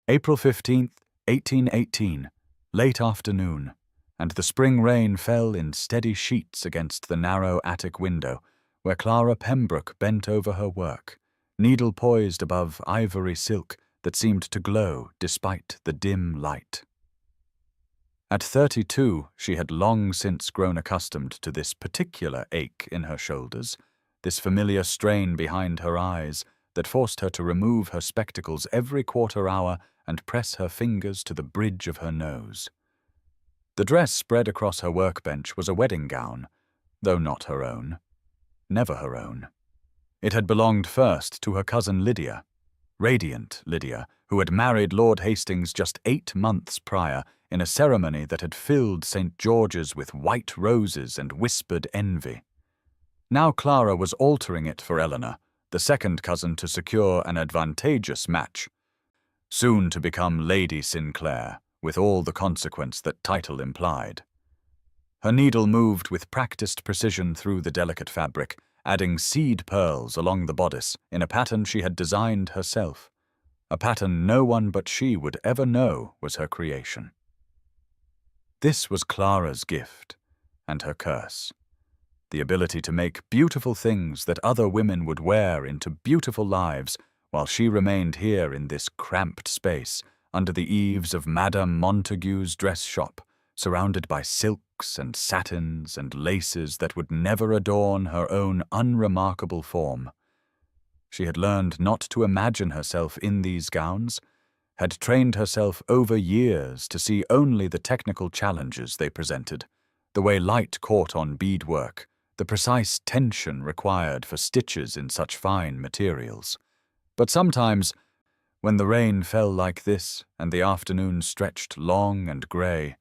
April 15th, 1818, late afternoon, and the spring rain fell in steady sheets against the narrow attic window where Clara Pembroke bent over her work, needle poised above ivory silk that seemed to glow despite the dim light. At 32, she had long since grown accustomed to this particular ache in her shoulders, this familiar strain behind her eyes that forced her to remove her spectacles every quarter hour and press her fingers to the bridge of her nose. The dress spread across her workbench was a wedding gown, though not her own. Never her own. It had belonged first to her cousin Lydia, radiant Lydia, who had married Lord Hastings just 8 months prior in a ceremony that had filled St. George's with white roses and whispered envy. Now Clara was altering it for Eleanor, the second cousin to secure an advantageous match, soon to become Lady Sinclair, with all the consequence that title implied. Her needle moved with practiced precision through the delicate fabric, adding seed pearls along the bodice in a pattern she had designed herself, a pattern no one but she would ever know was her creation. This was Clara's gift, and her curse. The ability to make beautiful things that other women would wear into beautiful lives, while she remained here in this cramped space, under the eaves of Madame Montague's dress shop, surrounded by silks and satins and laces that would never adorn her own unremarkable form. She had learned not to imagine herself in these gowns, had trained herself over years to see only the technical challenges they presented, the way light caught on beadwork, the precise tension required for stitches in such fine materials. But sometimes, when the rain fell like this and the afternoon stretched long and grey,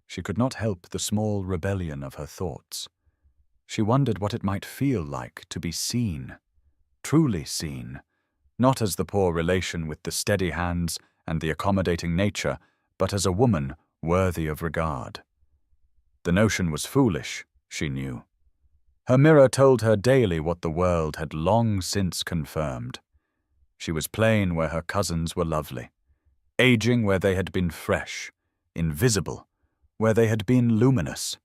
she could not help the small rebellion of her thoughts. She wondered what it might feel like to be seen, truly seen, not as the poor relation with the steady hands and the accommodating nature, but as a woman worthy of regard. The notion was foolish, she knew. Her mirror told her daily what the world had long since confirmed. She was plain where her cousins were lovely, aging where they had been fresh, invisible where they had been luminous.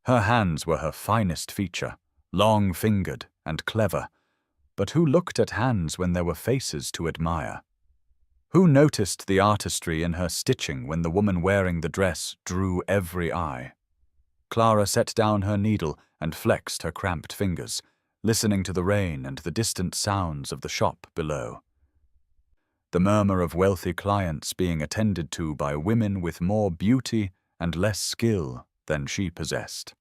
Her hands were her finest feature, long-fingered and clever, but who looked at hands when there were faces to admire? Who noticed the artistry in her stitching when the woman wearing the dress drew every eye? Clara set down her needle and flexed her cramped fingers, listening to the rain and the distant sounds of the shop below. The murmur of wealthy clients being attended to by women with more beauty and less skill than she possessed.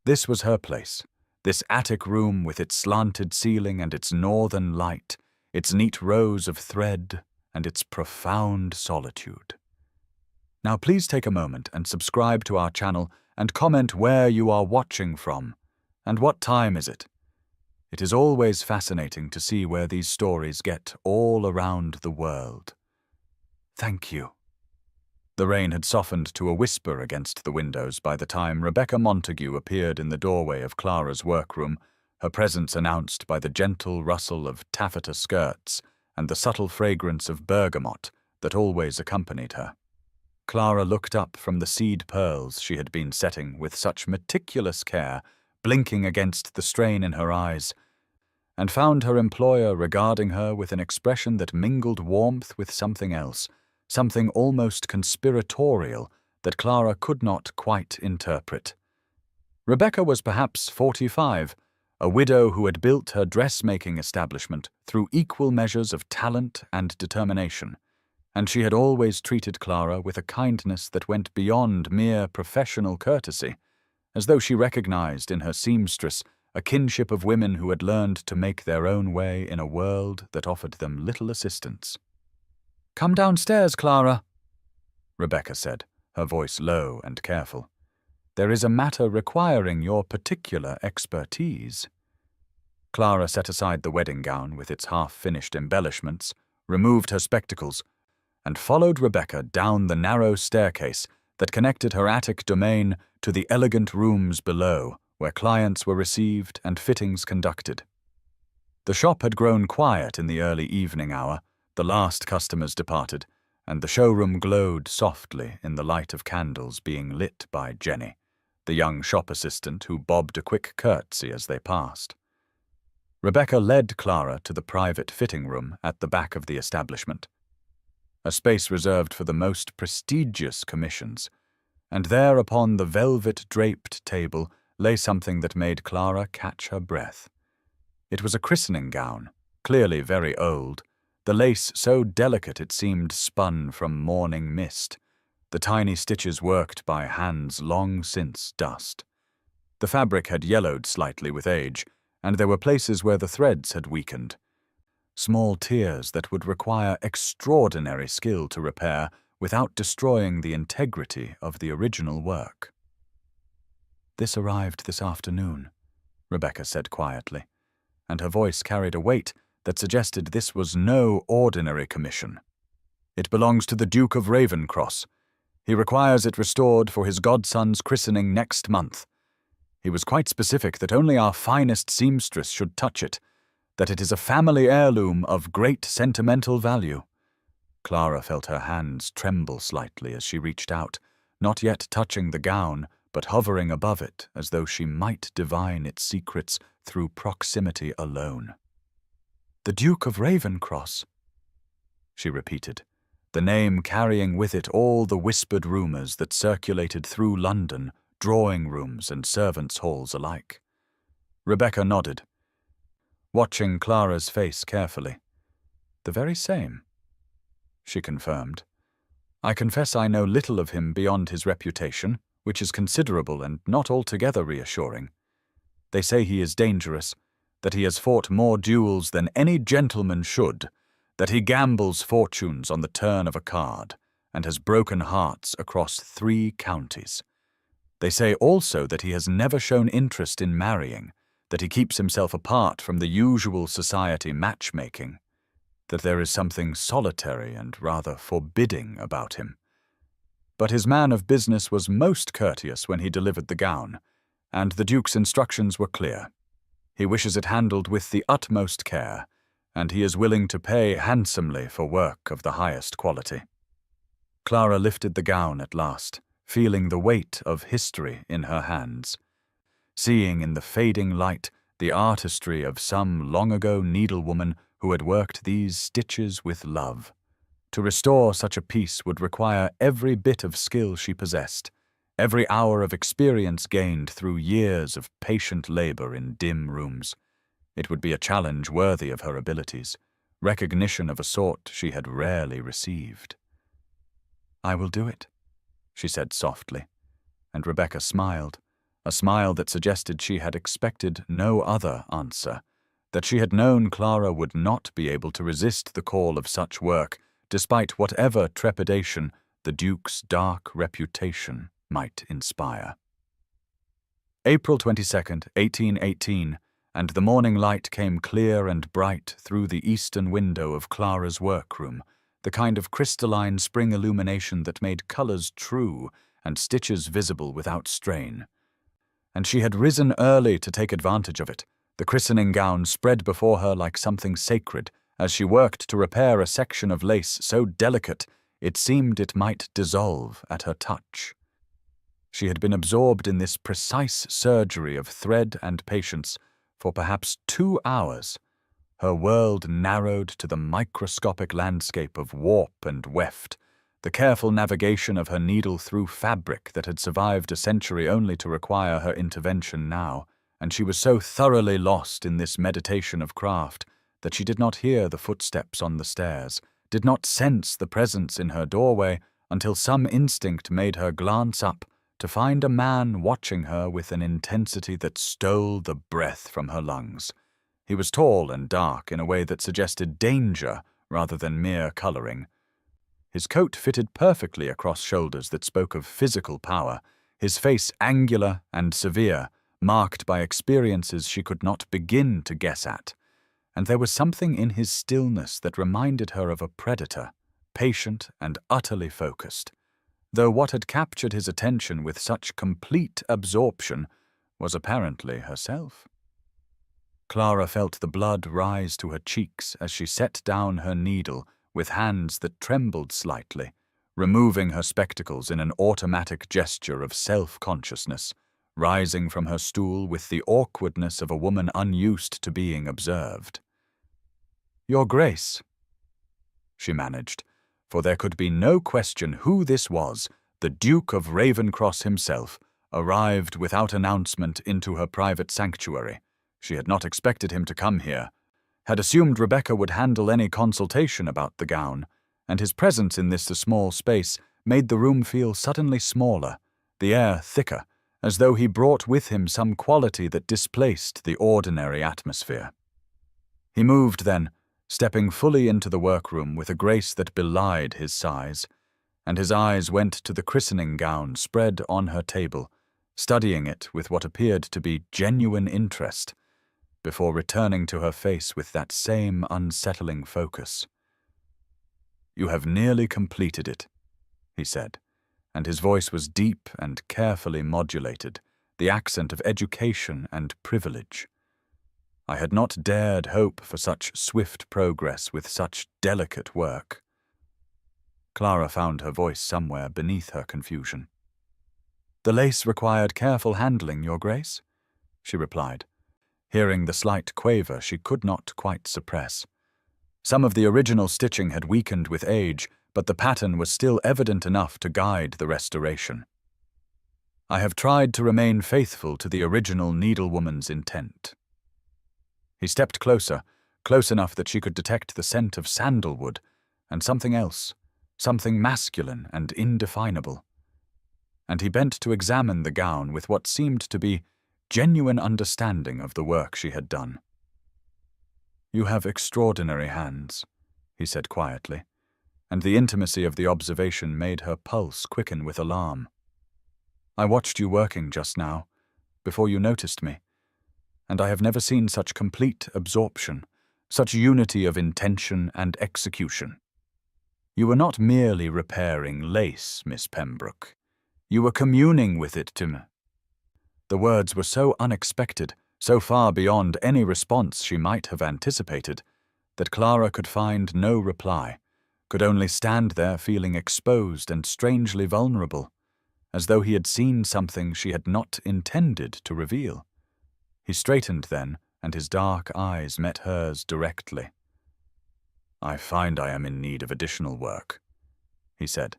This was her place, this attic room with its slanted ceiling and its northern light, its neat rows of thread, and its profound solitude. Now please take a moment and subscribe to our channel and comment where you are watching from, and what time is it. It is always fascinating to see where these stories get all around the world. Thank you. The rain had softened to a whisper against the windows by the time Rebecca Montague appeared in the doorway of Clara's workroom, her presence announced by the gentle rustle of taffeta skirts and the subtle fragrance of bergamot that always accompanied her. Clara looked up from the seed pearls she had been setting with such meticulous care, blinking against the strain in her eyes, and found her employer regarding her with an expression that mingled warmth with something else, something almost conspiratorial that Clara could not quite interpret. Rebecca was perhaps 45, a widow who had built her dressmaking establishment through equal measures of talent and determination, and she had always treated Clara with a kindness that went beyond mere professional courtesy, as though she recognized in her seamstress a kinship of women who had learned to make their own way in a world that offered them little assistance. "Come downstairs, Clara," Rebecca said, her voice low and careful. "There is a matter requiring your particular expertise." Clara set aside the wedding gown with its half-finished embellishments, removed her spectacles, and followed Rebecca down the narrow staircase that connected her attic domain to the elegant rooms below, where clients were received and fittings conducted. The shop had grown quiet in the early evening hour, The last customers departed, and the showroom glowed softly in the light of candles being lit by Jenny, the young shop assistant who bobbed a quick curtsy as they passed. Rebecca led Clara to the private fitting room at the back of the establishment, a space reserved for the most prestigious commissions, and there upon the velvet-draped table lay something that made Clara catch her breath. It was a christening gown, clearly very old, the lace so delicate it seemed spun from morning mist, the tiny stitches worked by hands long since dust. The fabric had yellowed slightly with age, and there were places where the threads had weakened. Small tears that would require extraordinary skill to repair without destroying the integrity of the original work. "This arrived this afternoon," Rebecca said quietly, and her voice carried a weight that suggested this was no ordinary commission. "It belongs to the Duke of Ravencross. He requires it restored for his godson's christening next month. He was quite specific that only our finest seamstress should touch it, that it is a family heirloom of great sentimental value." Clara felt her hands tremble slightly as she reached out, not yet touching the gown, but hovering above it as though she might divine its secrets through proximity alone. "The Duke of Ravencross," she repeated, the name carrying with it all the whispered rumors that circulated through London, drawing rooms and servants' halls alike. Rebecca nodded, watching Clara's face carefully. "The very same," she confirmed. "I confess I know little of him beyond his reputation, which is considerable and not altogether reassuring. They say he is dangerous, that he has fought more duels than any gentleman should, that he gambles fortunes on the turn of a card, and has broken hearts across 3 counties. They say also that he has never shown interest in marrying, that he keeps himself apart from the usual society matchmaking, that there is something solitary and rather forbidding about him. But his man of business was most courteous when he delivered the gown, and the Duke's instructions were clear. He wishes it handled with the utmost care, and he is willing to pay handsomely for work of the highest quality." Clara lifted the gown at last, feeling the weight of history in her hands, seeing in the fading light the artistry of some long-ago needlewoman who had worked these stitches with love. To restore such a piece would require every bit of skill she possessed, every hour of experience gained through years of patient labor in dim rooms. It would be a challenge worthy of her abilities, recognition of a sort she had rarely received. "I will do it," she said softly, and Rebecca smiled, a smile that suggested she had expected no other answer, that she had known Clara would not be able to resist the call of such work, despite whatever trepidation the Duke's dark reputation might inspire. April 22nd, 1818, and the morning light came clear and bright through the eastern window of Clara's workroom, the kind of crystalline spring illumination that made colors true and stitches visible without strain. And she had risen early to take advantage of it, the christening gown spread before her like something sacred, as she worked to repair a section of lace so delicate it seemed it might dissolve at her touch. She had been absorbed in this precise surgery of thread and patience for perhaps 2 hours. Her world narrowed to the microscopic landscape of warp and weft, the careful navigation of her needle through fabric that had survived a century only to require her intervention now, and she was so thoroughly lost in this meditation of craft that she did not hear the footsteps on the stairs, did not sense the presence in her doorway until some instinct made her glance up to find a man watching her with an intensity that stole the breath from her lungs. He was tall and dark in a way that suggested danger rather than mere coloring. His coat fitted perfectly across shoulders that spoke of physical power, his face angular and severe, marked by experiences she could not begin to guess at. And there was something in his stillness that reminded her of a predator, patient and utterly focused, though what had captured his attention with such complete absorption was apparently herself. Clara felt the blood rise to her cheeks as she set down her needle with hands that trembled slightly, removing her spectacles in an automatic gesture of self-consciousness, rising from her stool with the awkwardness of a woman unused to being observed. "Your Grace," she managed, for there could be no question who this was. The Duke of Ravencross himself arrived without announcement into her private sanctuary. She had not expected him to come here, had assumed Rebecca would handle any consultation about the gown, and his presence in this small space made the room feel suddenly smaller, the air thicker, as though he brought with him some quality that displaced the ordinary atmosphere. He moved then, stepping fully into the workroom with a grace that belied his size, and his eyes went to the christening gown spread on her table, studying it with what appeared to be genuine interest, before returning to her face with that same unsettling focus. "You have nearly completed it," he said, and his voice was deep and carefully modulated, the accent of education and privilege. I had not dared hope for such swift progress with such delicate work. Clara found her voice somewhere beneath her confusion. "The lace required careful handling, Your Grace," she replied, hearing the slight quaver she could not quite suppress. Some of the original stitching had weakened with age, but the pattern was still evident enough to guide the restoration. "I have tried to remain faithful to the original needlewoman's intent." He stepped closer, close enough that she could detect the scent of sandalwood, and something else, something masculine and indefinable. And he bent to examine the gown with what seemed to be genuine understanding of the work she had done. "You have extraordinary hands," he said quietly, and the intimacy of the observation made her pulse quicken with alarm. "I watched you working just now, before you noticed me, and I have never seen such complete absorption, such unity of intention and execution. You were not merely repairing lace, Miss Pembroke. You were communing with it to me." The words were so unexpected, so far beyond any response she might have anticipated, that Clara could find no reply, could only stand there feeling exposed and strangely vulnerable, as though he had seen something she had not intended to reveal. He straightened then, and his dark eyes met hers directly. "I find I am in need of additional work," he said,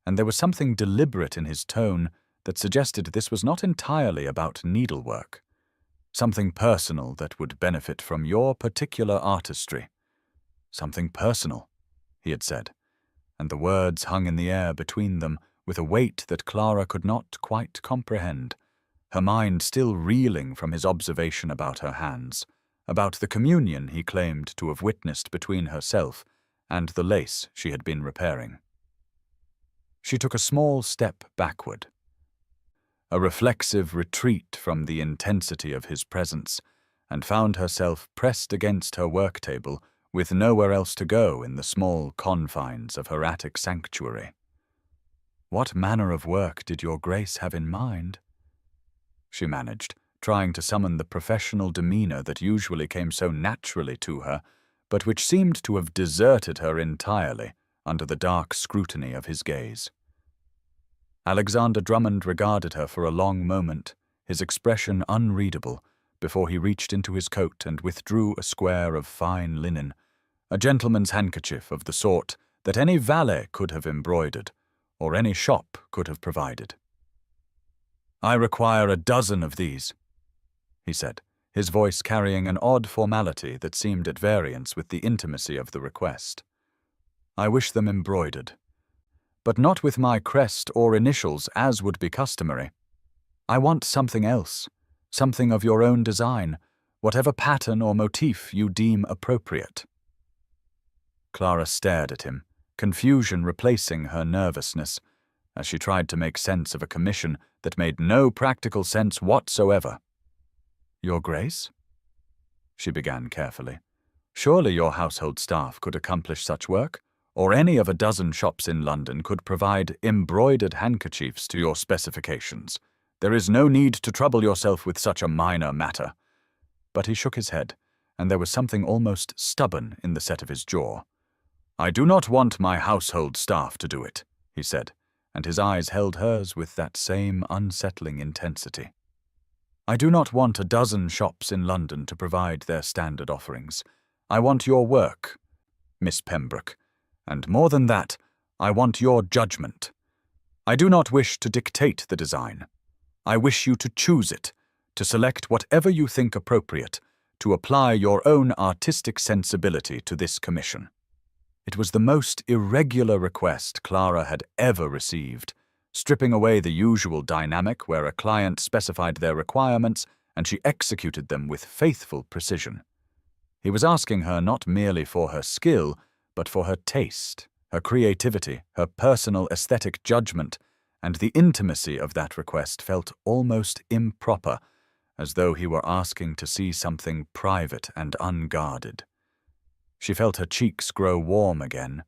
and there was something deliberate in his tone that suggested this was not entirely about needlework, something personal that would benefit from your particular artistry. "Something personal," he had said, and the words hung in the air between them with a weight that Clara could not quite comprehend, her mind still reeling from his observation about her hands, about the communion he claimed to have witnessed between herself and the lace she had been repairing. She took a small step backward, a reflexive retreat from the intensity of his presence, and found herself pressed against her work table with nowhere else to go in the small confines of her attic sanctuary. "What manner of work did your Grace have in mind?" she managed, trying to summon the professional demeanor that usually came so naturally to her, but which seemed to have deserted her entirely under the dark scrutiny of his gaze. Alexander Drummond regarded her for a long moment, his expression unreadable, before he reached into his coat and withdrew a square of fine linen, a gentleman's handkerchief of the sort that any valet could have embroidered, or any shop could have provided. "I require a dozen of these," he said, his voice carrying an odd formality that seemed at variance with the intimacy of the request. "I wish them embroidered, but not with my crest or initials as would be customary. I want something else, something of your own design, whatever pattern or motif you deem appropriate." Clara stared at him, confusion replacing her nervousness, as she tried to make sense of a commission that made no practical sense whatsoever. "Your Grace?" she began carefully. "Surely your household staff could accomplish such work, or any of a dozen shops in London could provide embroidered handkerchiefs to your specifications. There is no need to trouble yourself with such a minor matter." But he shook his head, and there was something almost stubborn in the set of his jaw. "I do not want my household staff to do it," he said, and his eyes held hers with that same unsettling intensity. "I do not want a dozen shops in London to provide their standard offerings. I want your work, Miss Pembroke, and more than that, I want your judgment. I do not wish to dictate the design. I wish you to choose it, to select whatever you think appropriate, to apply your own artistic sensibility to this commission." It was the most irregular request Clara had ever received, stripping away the usual dynamic where a client specified their requirements and she executed them with faithful precision. He was asking her not merely for her skill, but for her taste, her creativity, her personal aesthetic judgment, and the intimacy of that request felt almost improper, as though he were asking to see something private and unguarded. She felt her cheeks grow warm again,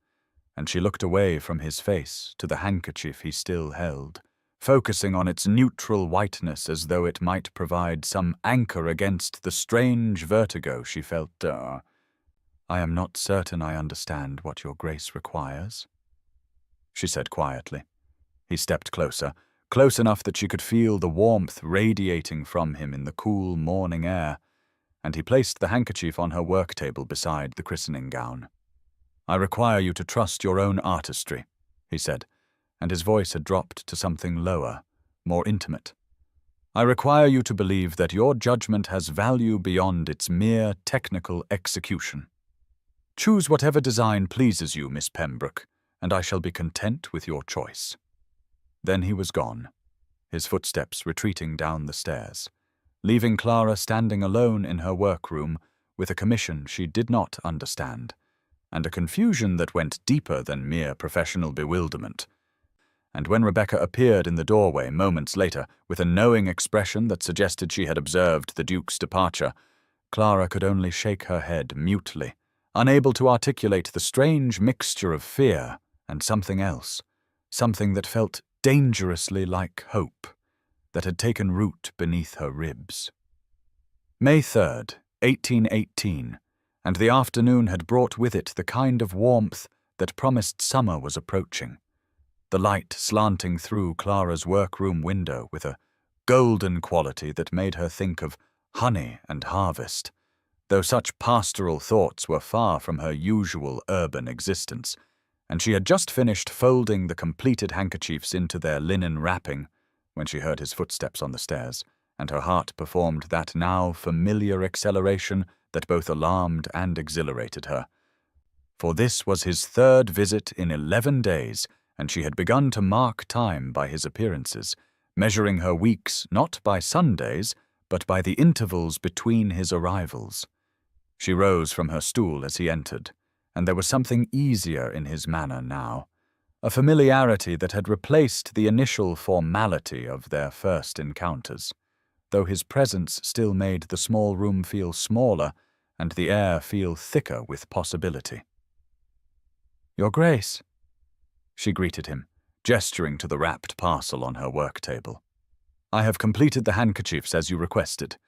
and she looked away from his face to the handkerchief he still held, focusing on its neutral whiteness as though it might provide some anchor against the strange vertigo she felt. "I am not certain I understand what your grace requires," she said quietly. He stepped closer, close enough that she could feel the warmth radiating from him in the cool morning air, and he placed the handkerchief on her work table beside the christening gown. "I require you to trust your own artistry," he said, and his voice had dropped to something lower, more intimate. "I require you to believe that your judgment has value beyond its mere technical execution. Choose whatever design pleases you, Miss Pembroke, and I shall be content with your choice." Then he was gone, his footsteps retreating down the stairs, leaving Clara standing alone in her workroom with a commission she did not understand, and a confusion that went deeper than mere professional bewilderment. And when Rebecca appeared in the doorway moments later with a knowing expression that suggested she had observed the Duke's departure, Clara could only shake her head mutely, unable to articulate the strange mixture of fear and something else, something that felt dangerously like hope, that had taken root beneath her ribs. May 3rd, 1818, and the afternoon had brought with it the kind of warmth that promised summer was approaching, the light slanting through Clara's workroom window with a golden quality that made her think of honey and harvest, though such pastoral thoughts were far from her usual urban existence, and she had just finished folding the completed handkerchiefs into their linen wrapping when she heard his footsteps on the stairs, and her heart performed that now familiar acceleration that both alarmed and exhilarated her. For this was his third visit in 11 days, and she had begun to mark time by his appearances, measuring her weeks not by Sundays, but by the intervals between his arrivals. She rose from her stool as he entered, and there was something easier in his manner now, a familiarity that had replaced the initial formality of their first encounters, though his presence still made the small room feel smaller and the air feel thicker with possibility. "Your Grace," she greeted him, gesturing to the wrapped parcel on her work table. "I have completed the handkerchiefs as you requested.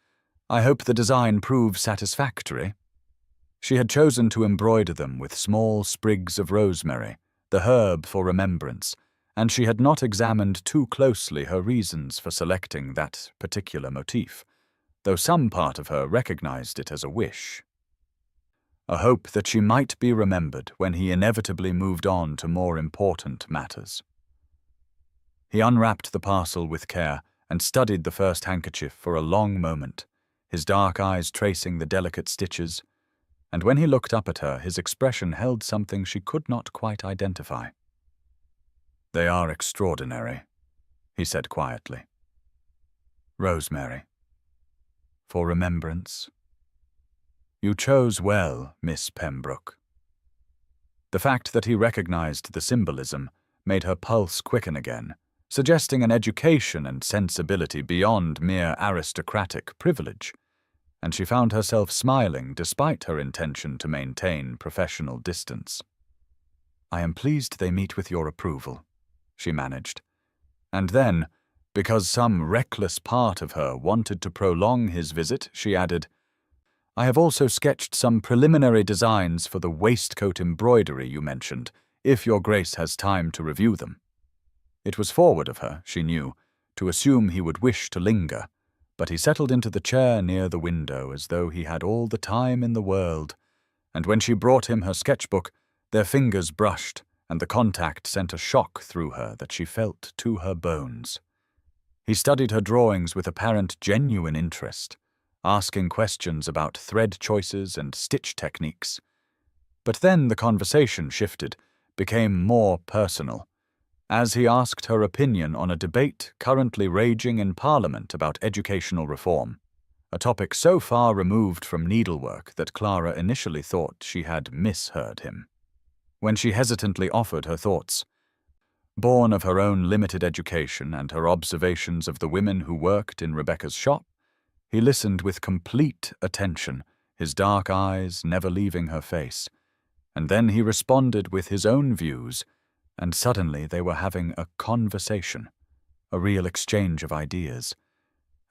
I hope the design proves satisfactory." She had chosen to embroider them with small sprigs of rosemary, the herb for remembrance, and she had not examined too closely her reasons for selecting that particular motif, though some part of her recognized it as a wish. A hope that she might be remembered when he inevitably moved on to more important matters. He unwrapped the parcel with care and studied the first handkerchief for a long moment, his dark eyes tracing the delicate stitches, and when he looked up at her, his expression held something she could not quite identify. "They are extraordinary," he said quietly. "Rosemary. For remembrance. You chose well, Miss Pembroke." The fact that he recognized the symbolism made her pulse quicken again, suggesting an education and sensibility beyond mere aristocratic privilege, and she found herself smiling despite her intention to maintain professional distance. "I am pleased they meet with your approval," she managed. And then, because some reckless part of her wanted to prolong his visit, she added, I have also sketched some preliminary designs for the waistcoat embroidery you mentioned, if your grace has time to review them." It was forward of her, she knew, to assume he would wish to linger, but he settled into the chair near the window as though he had all the time in the world, and when she brought him her sketchbook, their fingers brushed, and the contact sent a shock through her that she felt to her bones. He studied her drawings with apparent genuine interest, asking questions about thread choices and stitch techniques. But then the conversation shifted, became more personal, as he asked her opinion on a debate currently raging in Parliament about educational reform, a topic so far removed from needlework that Clara initially thought she had misheard him. When she hesitantly offered her thoughts, born of her own limited education and her observations of the women who worked in Rebecca's shop, he listened with complete attention, his dark eyes never leaving her face, and then he responded with his own views, and suddenly they were having a conversation, a real exchange of ideas,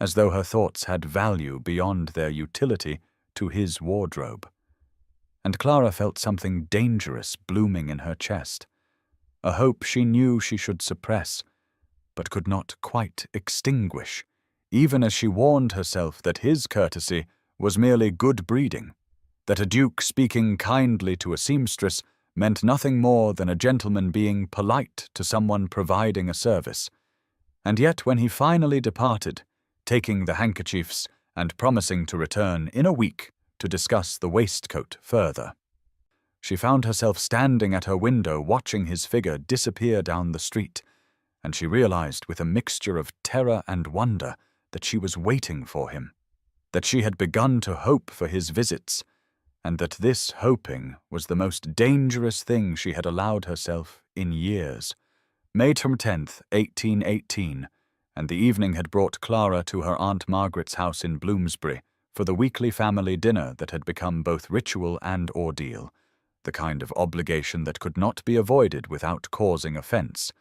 as though her thoughts had value beyond their utility to his wardrobe. And Clara felt something dangerous blooming in her chest, a hope she knew she should suppress, but could not quite extinguish, even as she warned herself that his courtesy was merely good breeding, that a duke speaking kindly to a seamstress meant nothing more than a gentleman being polite to someone providing a service. And yet when he finally departed, taking the handkerchiefs and promising to return in a week to discuss the waistcoat further, she found herself standing at her window watching his figure disappear down the street, and she realized with a mixture of terror and wonder that she was waiting for him, that she had begun to hope for his visits, and that this hoping was the most dangerous thing she had allowed herself in years. May 10th, 1818, and the evening had brought Clara to her Aunt Margaret's house in Bloomsbury for the weekly family dinner that had become both ritual and ordeal, the kind of obligation that could not be avoided without causing offence,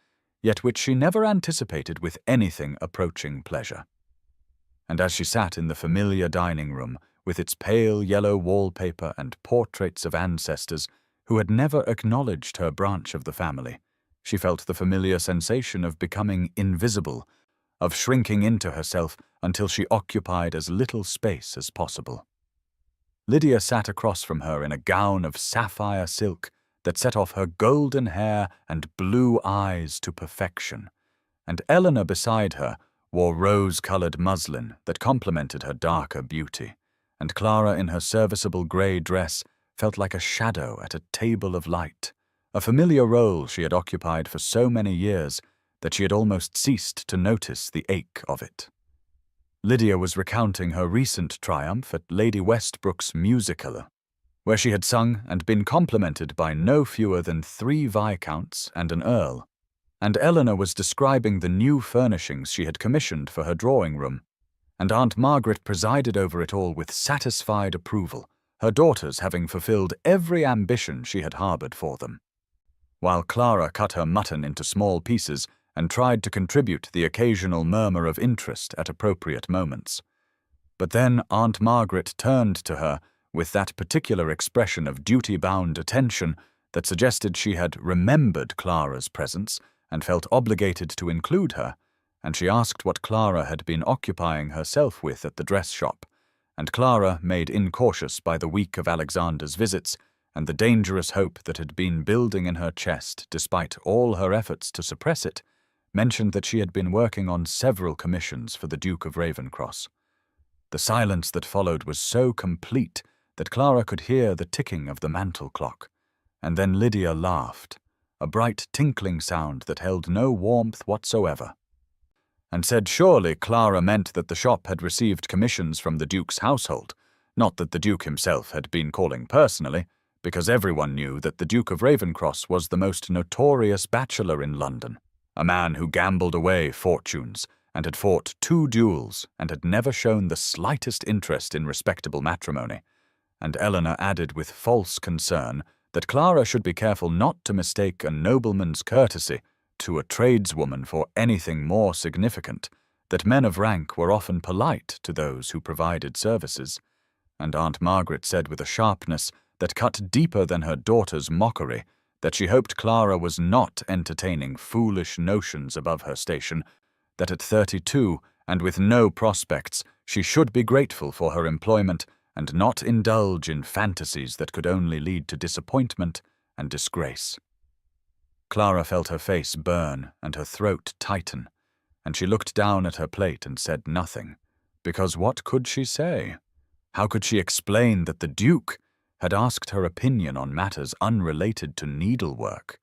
yet which she never anticipated with anything approaching pleasure. And as she sat in the familiar dining room, with its pale yellow wallpaper and portraits of ancestors who had never acknowledged her branch of the family, she felt the familiar sensation of becoming invisible, of shrinking into herself until she occupied as little space as possible. Lydia sat across from her in a gown of sapphire silk that set off her golden hair and blue eyes to perfection, and Eleanor beside her wore rose-colored muslin that complemented her darker beauty, and Clara in her serviceable grey dress felt like a shadow at a table of light, a familiar role she had occupied for so many years that she had almost ceased to notice the ache of it. Lydia was recounting her recent triumph at Lady Westbrook's musical, where she had sung and been complimented by no fewer than 3 viscounts and an earl, and Eleanor was describing the new furnishings she had commissioned for her drawing room, and Aunt Margaret presided over it all with satisfied approval, her daughters having fulfilled every ambition she had harboured for them, while Clara cut her mutton into small pieces and tried to contribute the occasional murmur of interest at appropriate moments. But then Aunt Margaret turned to her with that particular expression of duty-bound attention that suggested she had remembered Clara's presence and felt obligated to include her, and she asked what Clara had been occupying herself with at the dress shop, and Clara, made incautious by the week of Alexander's visits and the dangerous hope that had been building in her chest despite all her efforts to suppress it, mentioned that she had been working on several commissions for the Duke of Ravenscross. The silence that followed was so complete that Clara could hear the ticking of the mantel clock, and then Lydia laughed, a bright tinkling sound that held no warmth whatsoever, and said surely Clara meant that the shop had received commissions from the Duke's household, not that the Duke himself had been calling personally, because everyone knew that the Duke of Ravenscross was the most notorious bachelor in London, a man who gambled away fortunes and had fought 2 duels and had never shown the slightest interest in respectable matrimony, and Eleanor added with false concern that Clara should be careful not to mistake a nobleman's courtesy to a tradeswoman for anything more significant, that men of rank were often polite to those who provided services, and Aunt Margaret said with a sharpness that cut deeper than her daughter's mockery that she hoped Clara was not entertaining foolish notions above her station, that at 32, and with no prospects, she should be grateful for her employment and not indulge in fantasies that could only lead to disappointment and disgrace. Clara felt her face burn and her throat tighten, and she looked down at her plate and said nothing, because what could she say? How could she explain that the Duke had asked her opinion on matters unrelated to needlework,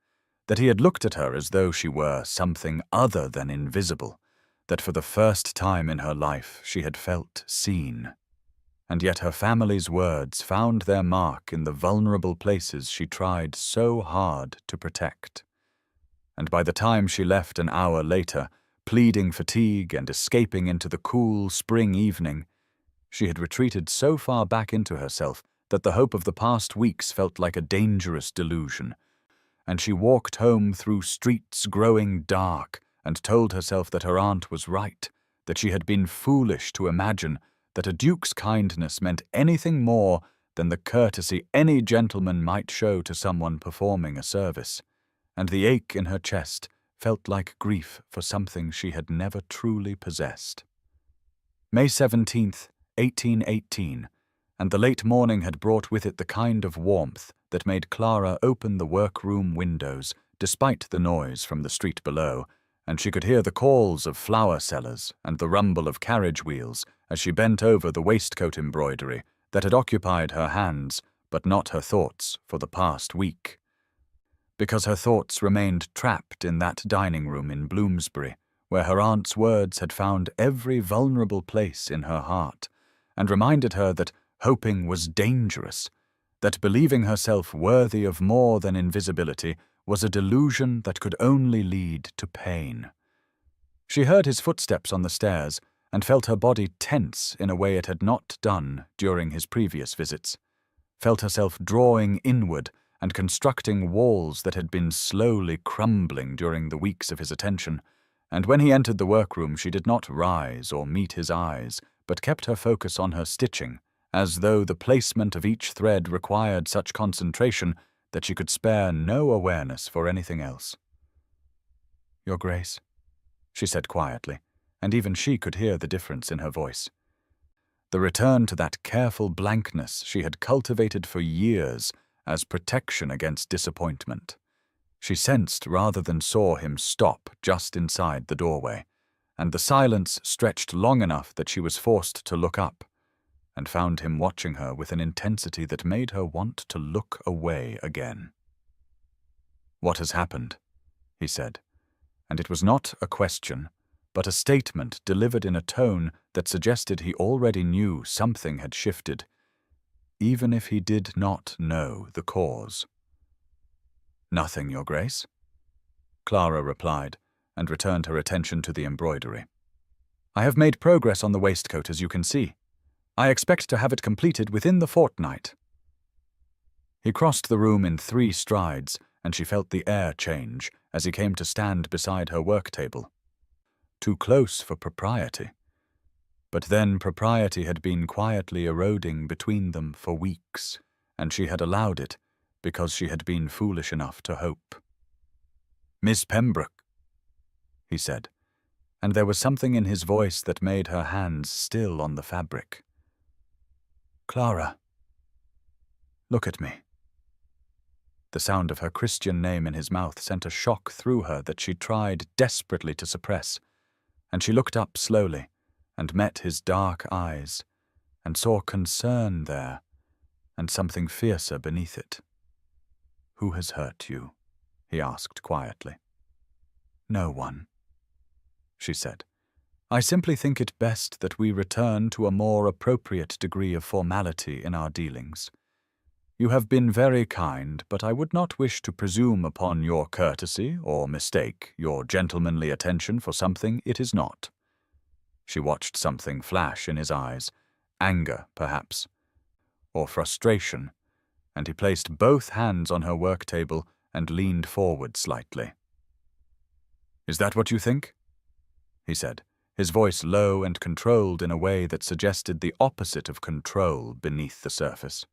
that he had looked at her as though she were something other than invisible, that for the first time in her life she had felt seen? And yet her family's words found their mark in the vulnerable places she tried so hard to protect. And by the time she left an hour later, pleading fatigue and escaping into the cool spring evening, she had retreated so far back into herself that the hope of the past weeks felt like a dangerous delusion, and she walked home through streets growing dark and told herself that her aunt was right, that she had been foolish to imagine that a duke's kindness meant anything more than the courtesy any gentleman might show to someone performing a service, and the ache in her chest felt like grief for something she had never truly possessed. May 17th, 1818, and the late morning had brought with it the kind of warmth that made Clara open the workroom windows, despite the noise from the street below, and she could hear the calls of flower sellers and the rumble of carriage wheels as she bent over the waistcoat embroidery that had occupied her hands, but not her thoughts, for the past week. Because her thoughts remained trapped in that dining room in Bloomsbury, where her aunt's words had found every vulnerable place in her heart, and reminded her that hoping was dangerous, that believing herself worthy of more than invisibility was a delusion that could only lead to pain. She heard his footsteps on the stairs and felt her body tense in a way it had not done during his previous visits, felt herself drawing inward and constructing walls that had been slowly crumbling during the weeks of his attention, and when he entered the workroom she did not rise or meet his eyes, but kept her focus on her stitching, as though the placement of each thread required such concentration that she could spare no awareness for anything else. "Your Grace," she said quietly, and even she could hear the difference in her voice. The return to that careful blankness she had cultivated for years as protection against disappointment. She sensed rather than saw him stop just inside the doorway, and the silence stretched long enough that she was forced to look up, and found him watching her with an intensity that made her want to look away again. "What has happened?" he said, and it was not a question, but a statement delivered in a tone that suggested he already knew something had shifted, even if he did not know the cause. "Nothing, Your Grace," Clara replied, and returned her attention to the embroidery. "I have made progress on the waistcoat, as you can see. I expect to have it completed within the fortnight." He crossed the room in 3 strides, and she felt the air change as he came to stand beside her work table. Too close for propriety. But then propriety had been quietly eroding between them for weeks, and she had allowed it because she had been foolish enough to hope. "Miss Pembroke," he said, and there was something in his voice that made her hands still on the fabric. "Clara, look at me." The sound of her Christian name in his mouth sent a shock through her that she tried desperately to suppress, and she looked up slowly and met his dark eyes, and saw concern there, and something fiercer beneath it. "Who has hurt you?" he asked quietly. "No one," she said. "I simply think it best that we return to a more appropriate degree of formality in our dealings. You have been very kind, but I would not wish to presume upon your courtesy or mistake your gentlemanly attention for something it is not." She watched something flash in his eyes, anger, perhaps, or frustration, and he placed both hands on her work table and leaned forward slightly. "Is that what you think?" he said, his voice low and controlled in a way that suggested the opposite of control beneath the surface.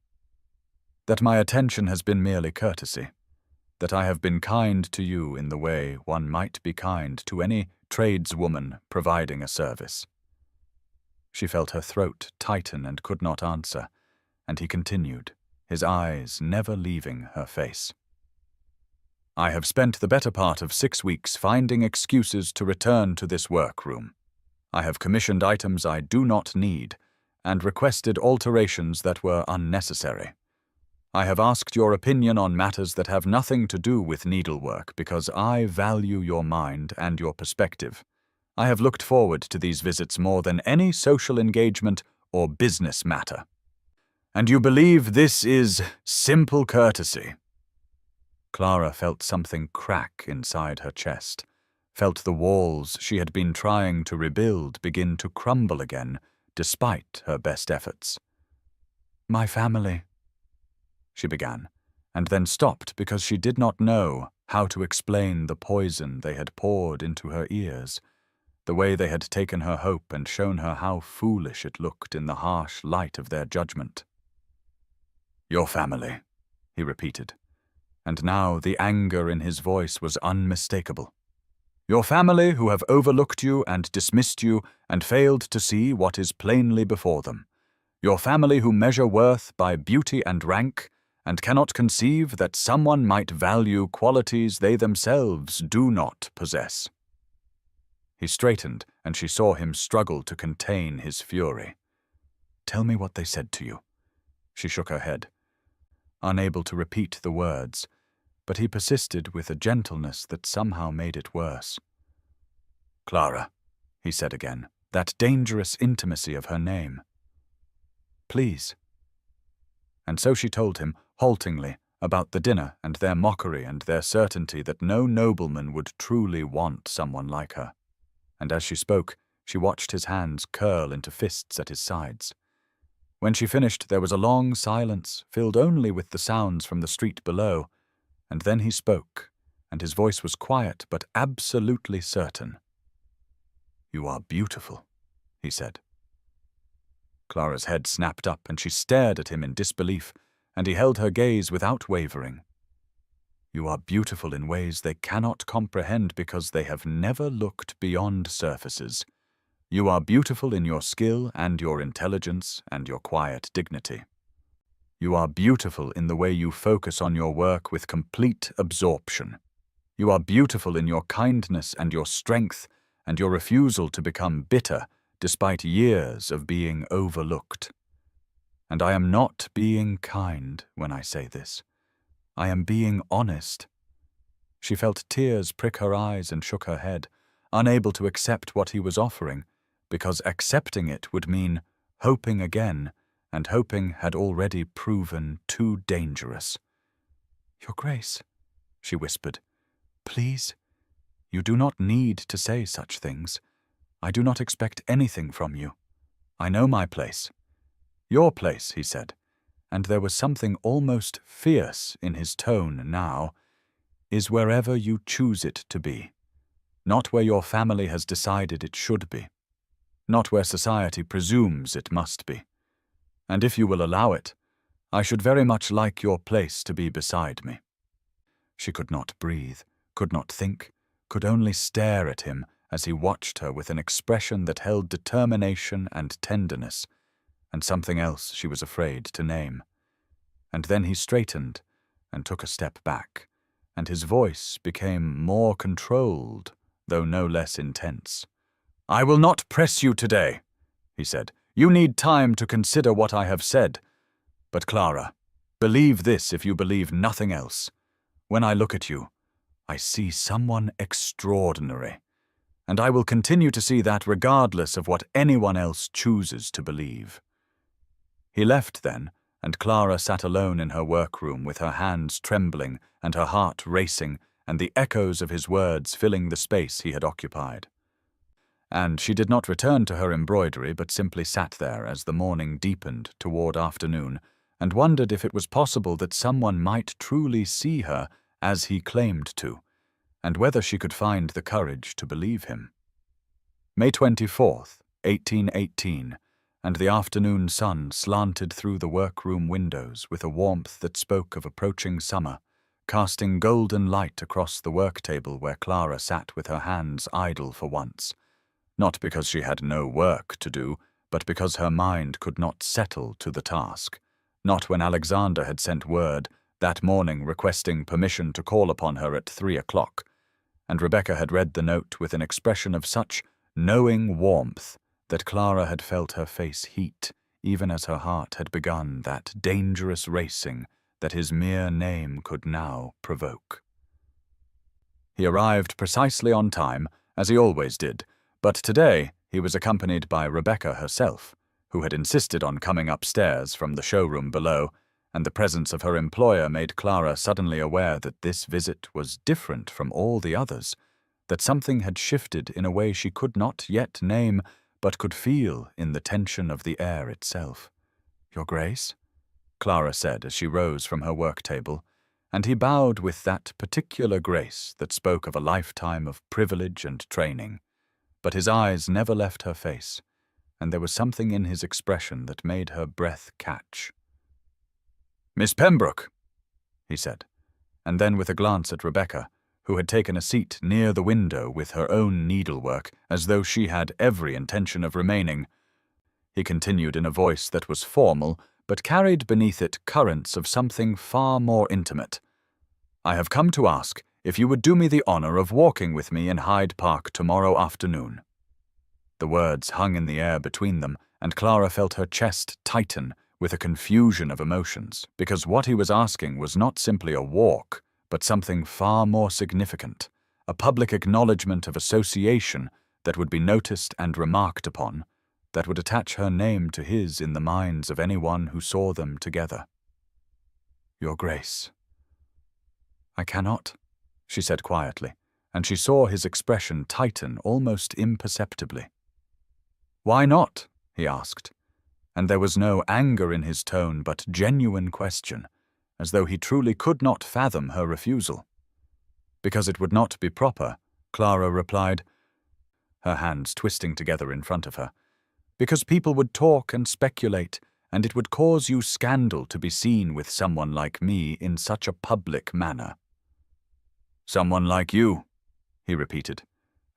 "That my attention has been merely courtesy. That I have been kind to you in the way one might be kind to any tradeswoman providing a service." She felt her throat tighten and could not answer, and he continued, his eyes never leaving her face. "I have spent the better part of 6 weeks finding excuses to return to this workroom. I have commissioned items I do not need, and requested alterations that were unnecessary. I have asked your opinion on matters that have nothing to do with needlework because I value your mind and your perspective. I have looked forward to these visits more than any social engagement or business matter. And you believe this is simple courtesy?" Clara felt something crack inside her chest, felt the walls she had been trying to rebuild begin to crumble again, despite her best efforts. "My family," she began, and then stopped because she did not know how to explain the poison they had poured into her ears, the way they had taken her hope and shown her how foolish it looked in the harsh light of their judgment. "Your family," he repeated, and now the anger in his voice was unmistakable. "Your family who have overlooked you and dismissed you and failed to see what is plainly before them. Your family who measure worth by beauty and rank and cannot conceive that someone might value qualities they themselves do not possess." He straightened, and she saw him struggle to contain his fury. "Tell me what they said to you." She shook her head, unable to repeat the words, but he persisted with a gentleness that somehow made it worse. "Clara," he said again, that dangerous intimacy of her name. "Please." And so she told him, haltingly, about the dinner and their mockery and their certainty that no nobleman would truly want someone like her. And as she spoke, she watched his hands curl into fists at his sides. When she finished, there was a long silence, filled only with the sounds from the street below, and then he spoke, and his voice was quiet but absolutely certain. "You are beautiful," he said. Clara's head snapped up, and she stared at him in disbelief, and he held her gaze without wavering. "You are beautiful in ways they cannot comprehend because they have never looked beyond surfaces. You are beautiful in your skill and your intelligence and your quiet dignity. You are beautiful in the way you focus on your work with complete absorption. You are beautiful in your kindness and your strength and your refusal to become bitter despite years of being overlooked. And I am not being kind when I say this. I am being honest." She felt tears prick her eyes and shook her head, unable to accept what he was offering, because accepting it would mean hoping again, and hoping had already proven too dangerous. "Your Grace," she whispered, "please, you do not need to say such things. I do not expect anything from you. I know my place." "Your place," he said, and there was something almost fierce in his tone now, "is wherever you choose it to be, not where your family has decided it should be, not where society presumes it must be. And if you will allow it, I should very much like your place to be beside me." She could not breathe, could not think, could only stare at him as he watched her with an expression that held determination and tenderness, and something else she was afraid to name. And then he straightened and took a step back, and his voice became more controlled, though no less intense. "I will not press you today," he said. "You need time to consider what I have said. But Clara, believe this if you believe nothing else. When I look at you, I see someone extraordinary, and I will continue to see that regardless of what anyone else chooses to believe." He left then, and Clara sat alone in her workroom with her hands trembling and her heart racing and the echoes of his words filling the space he had occupied. And she did not return to her embroidery but simply sat there as the morning deepened toward afternoon and wondered if it was possible that someone might truly see her as he claimed to, and whether she could find the courage to believe him. May 24th, 1818, and the afternoon sun slanted through the workroom windows with a warmth that spoke of approaching summer, casting golden light across the work table where Clara sat with her hands idle for once. Not because she had no work to do, but because her mind could not settle to the task. Not when Alexander had sent word that morning requesting permission to call upon her at 3 o'clock, and Rebecca had read the note with an expression of such knowing warmth that Clara had felt her face heat, even as her heart had begun that dangerous racing that his mere name could now provoke. He arrived precisely on time, as he always did, but today he was accompanied by Rebecca herself, who had insisted on coming upstairs from the showroom below, and the presence of her employer made Clara suddenly aware that this visit was different from all the others, that something had shifted in a way she could not yet name, but could feel in the tension of the air itself. "Your Grace?" Clara said as she rose from her work table, and he bowed with that particular grace that spoke of a lifetime of privilege and training. But his eyes never left her face, and there was something in his expression that made her breath catch. "Miss Pembroke," he said, and then with a glance at Rebecca, who had taken a seat near the window with her own needlework, as though she had every intention of remaining, he continued in a voice that was formal, but carried beneath it currents of something far more intimate. "I have come to ask if you would do me the honor of walking with me in Hyde Park tomorrow afternoon." The words hung in the air between them, and Clara felt her chest tighten with a confusion of emotions, because what he was asking was not simply a walk, but something far more significant, a public acknowledgement of association that would be noticed and remarked upon, that would attach her name to his in the minds of anyone who saw them together. "Your Grace." "I cannot," she said quietly, and she saw his expression tighten almost imperceptibly. "Why not?" he asked, and there was no anger in his tone but genuine question, as though he truly could not fathom her refusal. "Because it would not be proper," Clara replied, her hands twisting together in front of her. "Because people would talk and speculate, and it would cause you scandal to be seen with someone like me in such a public manner." "Someone like you," he repeated,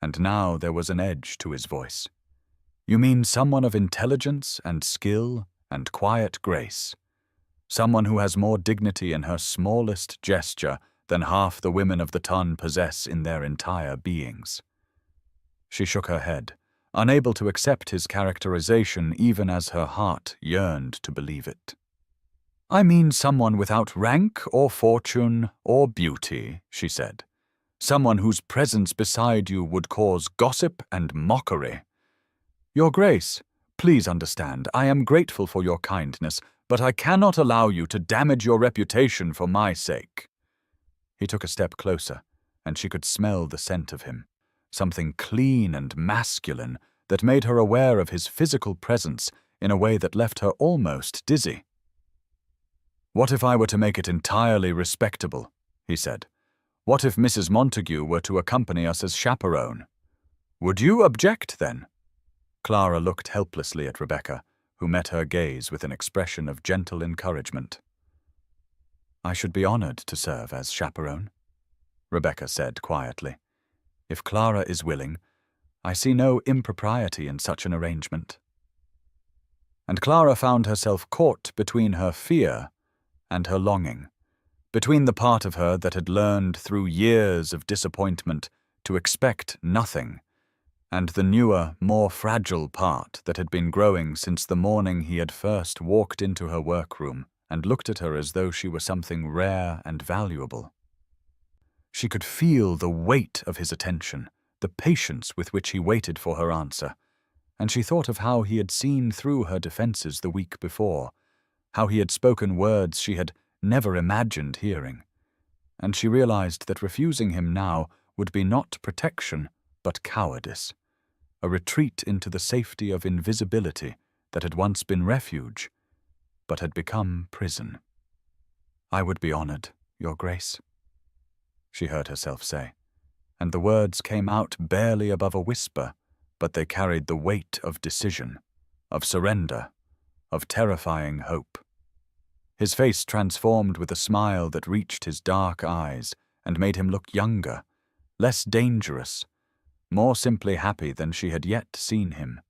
and now there was an edge to his voice. "You mean someone of intelligence and skill and quiet grace. Someone who has more dignity in her smallest gesture than half the women of the ton possess in their entire beings." She shook her head, unable to accept his characterization even as her heart yearned to believe it. "I mean someone without rank or fortune or beauty," she said. "Someone whose presence beside you would cause gossip and mockery. Your Grace, please understand, I am grateful for your kindness, but I cannot allow you to damage your reputation for my sake." He took a step closer, and she could smell the scent of him, something clean and masculine that made her aware of his physical presence in a way that left her almost dizzy. "What if I were to make it entirely respectable?" he said. "What if Mrs. Montague were to accompany us as chaperone? Would you object then?" Clara looked helplessly at Rebecca, who met her gaze with an expression of gentle encouragement. "I should be honored to serve as chaperone," Rebecca said quietly. "If Clara is willing, I see no impropriety in such an arrangement." And Clara found herself caught between her fear and her longing, between the part of her that had learned through years of disappointment to expect nothing, and the newer, more fragile part that had been growing since the morning he had first walked into her workroom and looked at her as though she were something rare and valuable. She could feel the weight of his attention, the patience with which he waited for her answer, and she thought of how he had seen through her defenses the week before, how he had spoken words she had never imagined hearing, and she realized that refusing him now would be not protection, but cowardice, a retreat into the safety of invisibility that had once been refuge, but had become prison. "I would be honored, Your Grace," she heard herself say, and the words came out barely above a whisper, but they carried the weight of decision, of surrender, of terrifying hope. His face transformed with a smile that reached his dark eyes and made him look younger, less dangerous, more simply happy than she had yet seen him.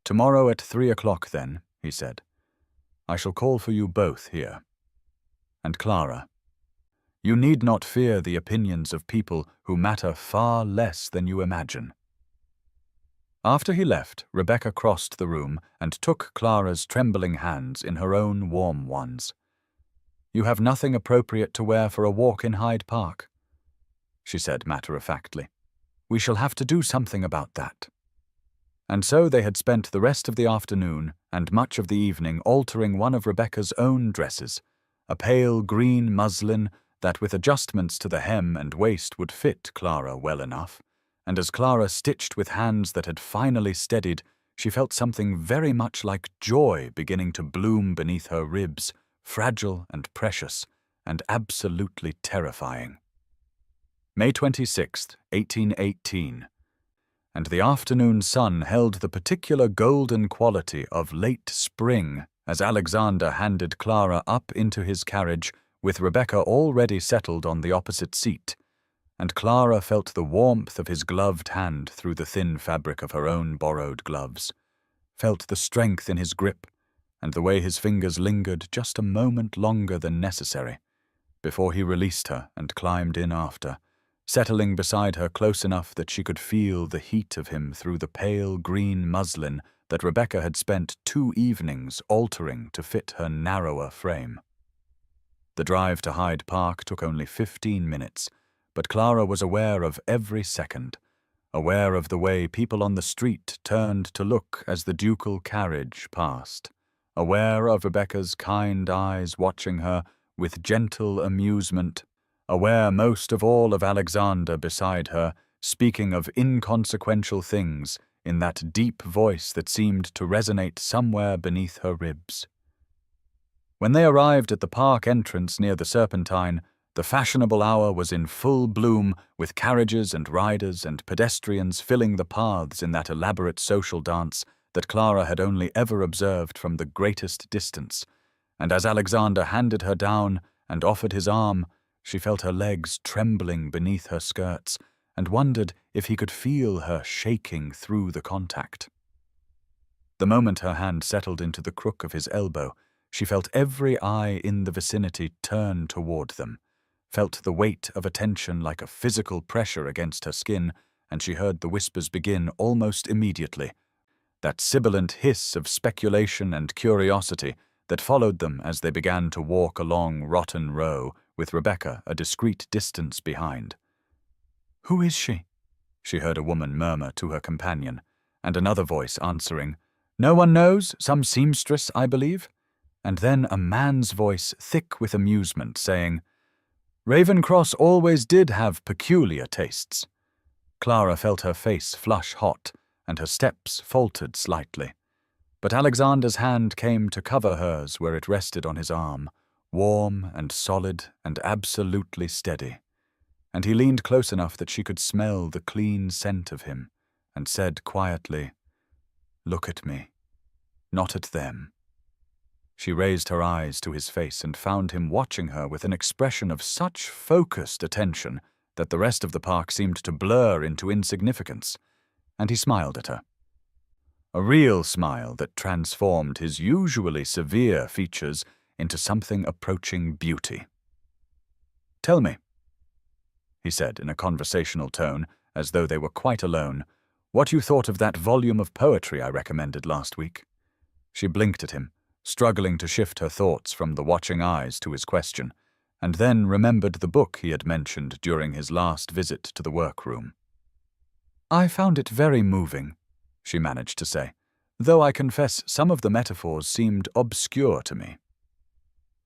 "Tomorrow at 3 o'clock, then," he said. "I shall call for you both here. And Clara, you need not fear the opinions of people who matter far less than you imagine." After he left, Rebecca crossed the room and took Clara's trembling hands in her own warm ones. "You have nothing appropriate to wear for a walk in Hyde Park," she said matter-of-factly. "We shall have to do something about that." And so they had spent the rest of the afternoon and much of the evening altering one of Rebecca's own dresses, a pale green muslin that with adjustments to the hem and waist would fit Clara well enough. And as Clara stitched with hands that had finally steadied, she felt something very much like joy beginning to bloom beneath her ribs, fragile and precious, and absolutely terrifying. May 26th, 1818. And the afternoon sun held the particular golden quality of late spring as Alexander handed Clara up into his carriage, with Rebecca already settled on the opposite seat, and Clara felt the warmth of his gloved hand through the thin fabric of her own borrowed gloves, felt the strength in his grip, and the way his fingers lingered just a moment longer than necessary, before he released her and climbed in after, settling beside her close enough that she could feel the heat of him through the pale green muslin that Rebecca had spent 2 evenings altering to fit her narrower frame. The drive to Hyde Park took only 15 minutes, but Clara was aware of every second, aware of the way people on the street turned to look as the ducal carriage passed, aware of Rebecca's kind eyes watching her with gentle amusement, aware most of all of Alexander beside her, speaking of inconsequential things in that deep voice that seemed to resonate somewhere beneath her ribs. When they arrived at the park entrance near the Serpentine, the fashionable hour was in full bloom, with carriages and riders and pedestrians filling the paths in that elaborate social dance that Clara had only ever observed from the greatest distance, and as Alexander handed her down and offered his arm, she felt her legs trembling beneath her skirts and wondered if he could feel her shaking through the contact. The moment her hand settled into the crook of his elbow, she felt every eye in the vicinity turn toward them, felt the weight of attention like a physical pressure against her skin, and she heard the whispers begin almost immediately, that sibilant hiss of speculation and curiosity that followed them as they began to walk along Rotten Row, with Rebecca a discreet distance behind. "Who is she?" she heard a woman murmur to her companion, and another voice answering, "No one knows, some seamstress, I believe," and then a man's voice thick with amusement saying, "Ravencross always did have peculiar tastes." Clara felt her face flush hot, and her steps faltered slightly. But Alexander's hand came to cover hers where it rested on his arm, warm and solid and absolutely steady, and he leaned close enough that she could smell the clean scent of him, and said quietly, "Look at me, not at them." She raised her eyes to his face and found him watching her with an expression of such focused attention that the rest of the park seemed to blur into insignificance, and he smiled at her. A real smile that transformed his usually severe features into something approaching beauty. "Tell me," he said in a conversational tone, as though they were quite alone, "what you thought of that volume of poetry I recommended last week." She blinked at him, struggling to shift her thoughts from the watching eyes to his question, and then remembered the book he had mentioned during his last visit to the workroom. "I found it very moving," she managed to say, "though I confess some of the metaphors seemed obscure to me."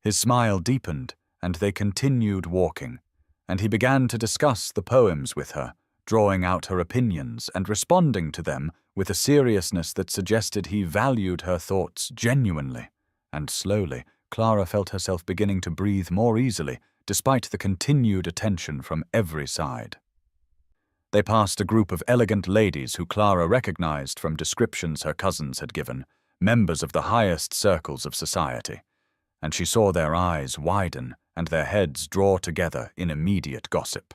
His smile deepened, and they continued walking, and he began to discuss the poems with her, drawing out her opinions and responding to them with a seriousness that suggested he valued her thoughts genuinely, and slowly Clara felt herself beginning to breathe more easily, despite the continued attention from every side. They passed a group of elegant ladies who Clara recognized from descriptions her cousins had given, members of the highest circles of society, and she saw their eyes widen and their heads draw together in immediate gossip.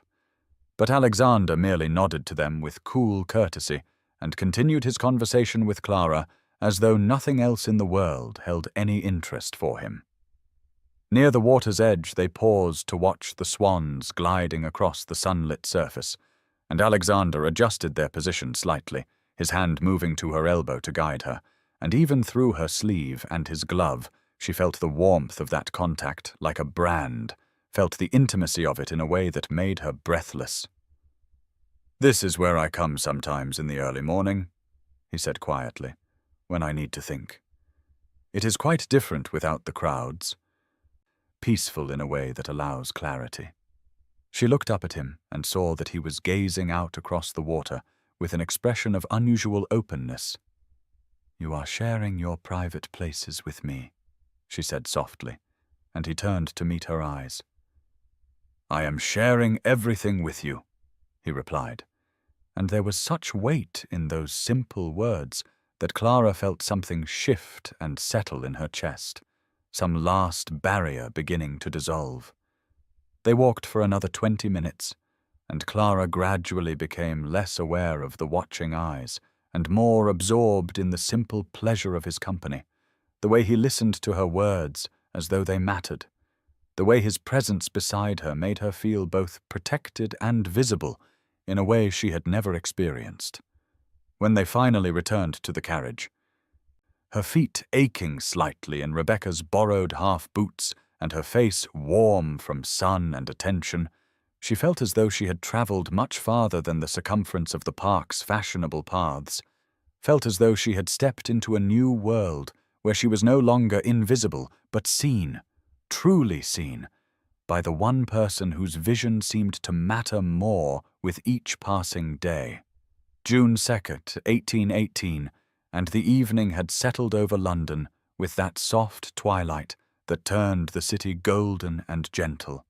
But Alexander merely nodded to them with cool courtesy and continued his conversation with Clara as though nothing else in the world held any interest for him. Near the water's edge they paused to watch the swans gliding across the sunlit surface, and Alexander adjusted their position slightly, his hand moving to her elbow to guide her, and even through her sleeve and his glove she felt the warmth of that contact like a brand, felt the intimacy of it in a way that made her breathless. "This is where I come sometimes in the early morning," he said quietly, "when I need to think. It is quite different without the crowds, peaceful in a way that allows clarity." She looked up at him and saw that he was gazing out across the water with an expression of unusual openness. "You are sharing your private places with me," she said softly, and he turned to meet her eyes. "I am sharing everything with you," he replied, and there was such weight in those simple words that Clara felt something shift and settle in her chest, some last barrier beginning to dissolve. They walked for another 20 minutes, and Clara gradually became less aware of the watching eyes and more absorbed in the simple pleasure of his company, the way he listened to her words as though they mattered. The way his presence beside her made her feel both protected and visible in a way she had never experienced. When they finally returned to the carriage, her feet aching slightly in Rebecca's borrowed half-boots and her face warm from sun and attention, she felt as though she had traveled much farther than the circumference of the park's fashionable paths, felt as though she had stepped into a new world where she was no longer invisible, but seen, truly seen, by the one person whose vision seemed to matter more with each passing day. June 2nd, 1818, and the evening had settled over London with that soft twilight that turned the city golden and gentle,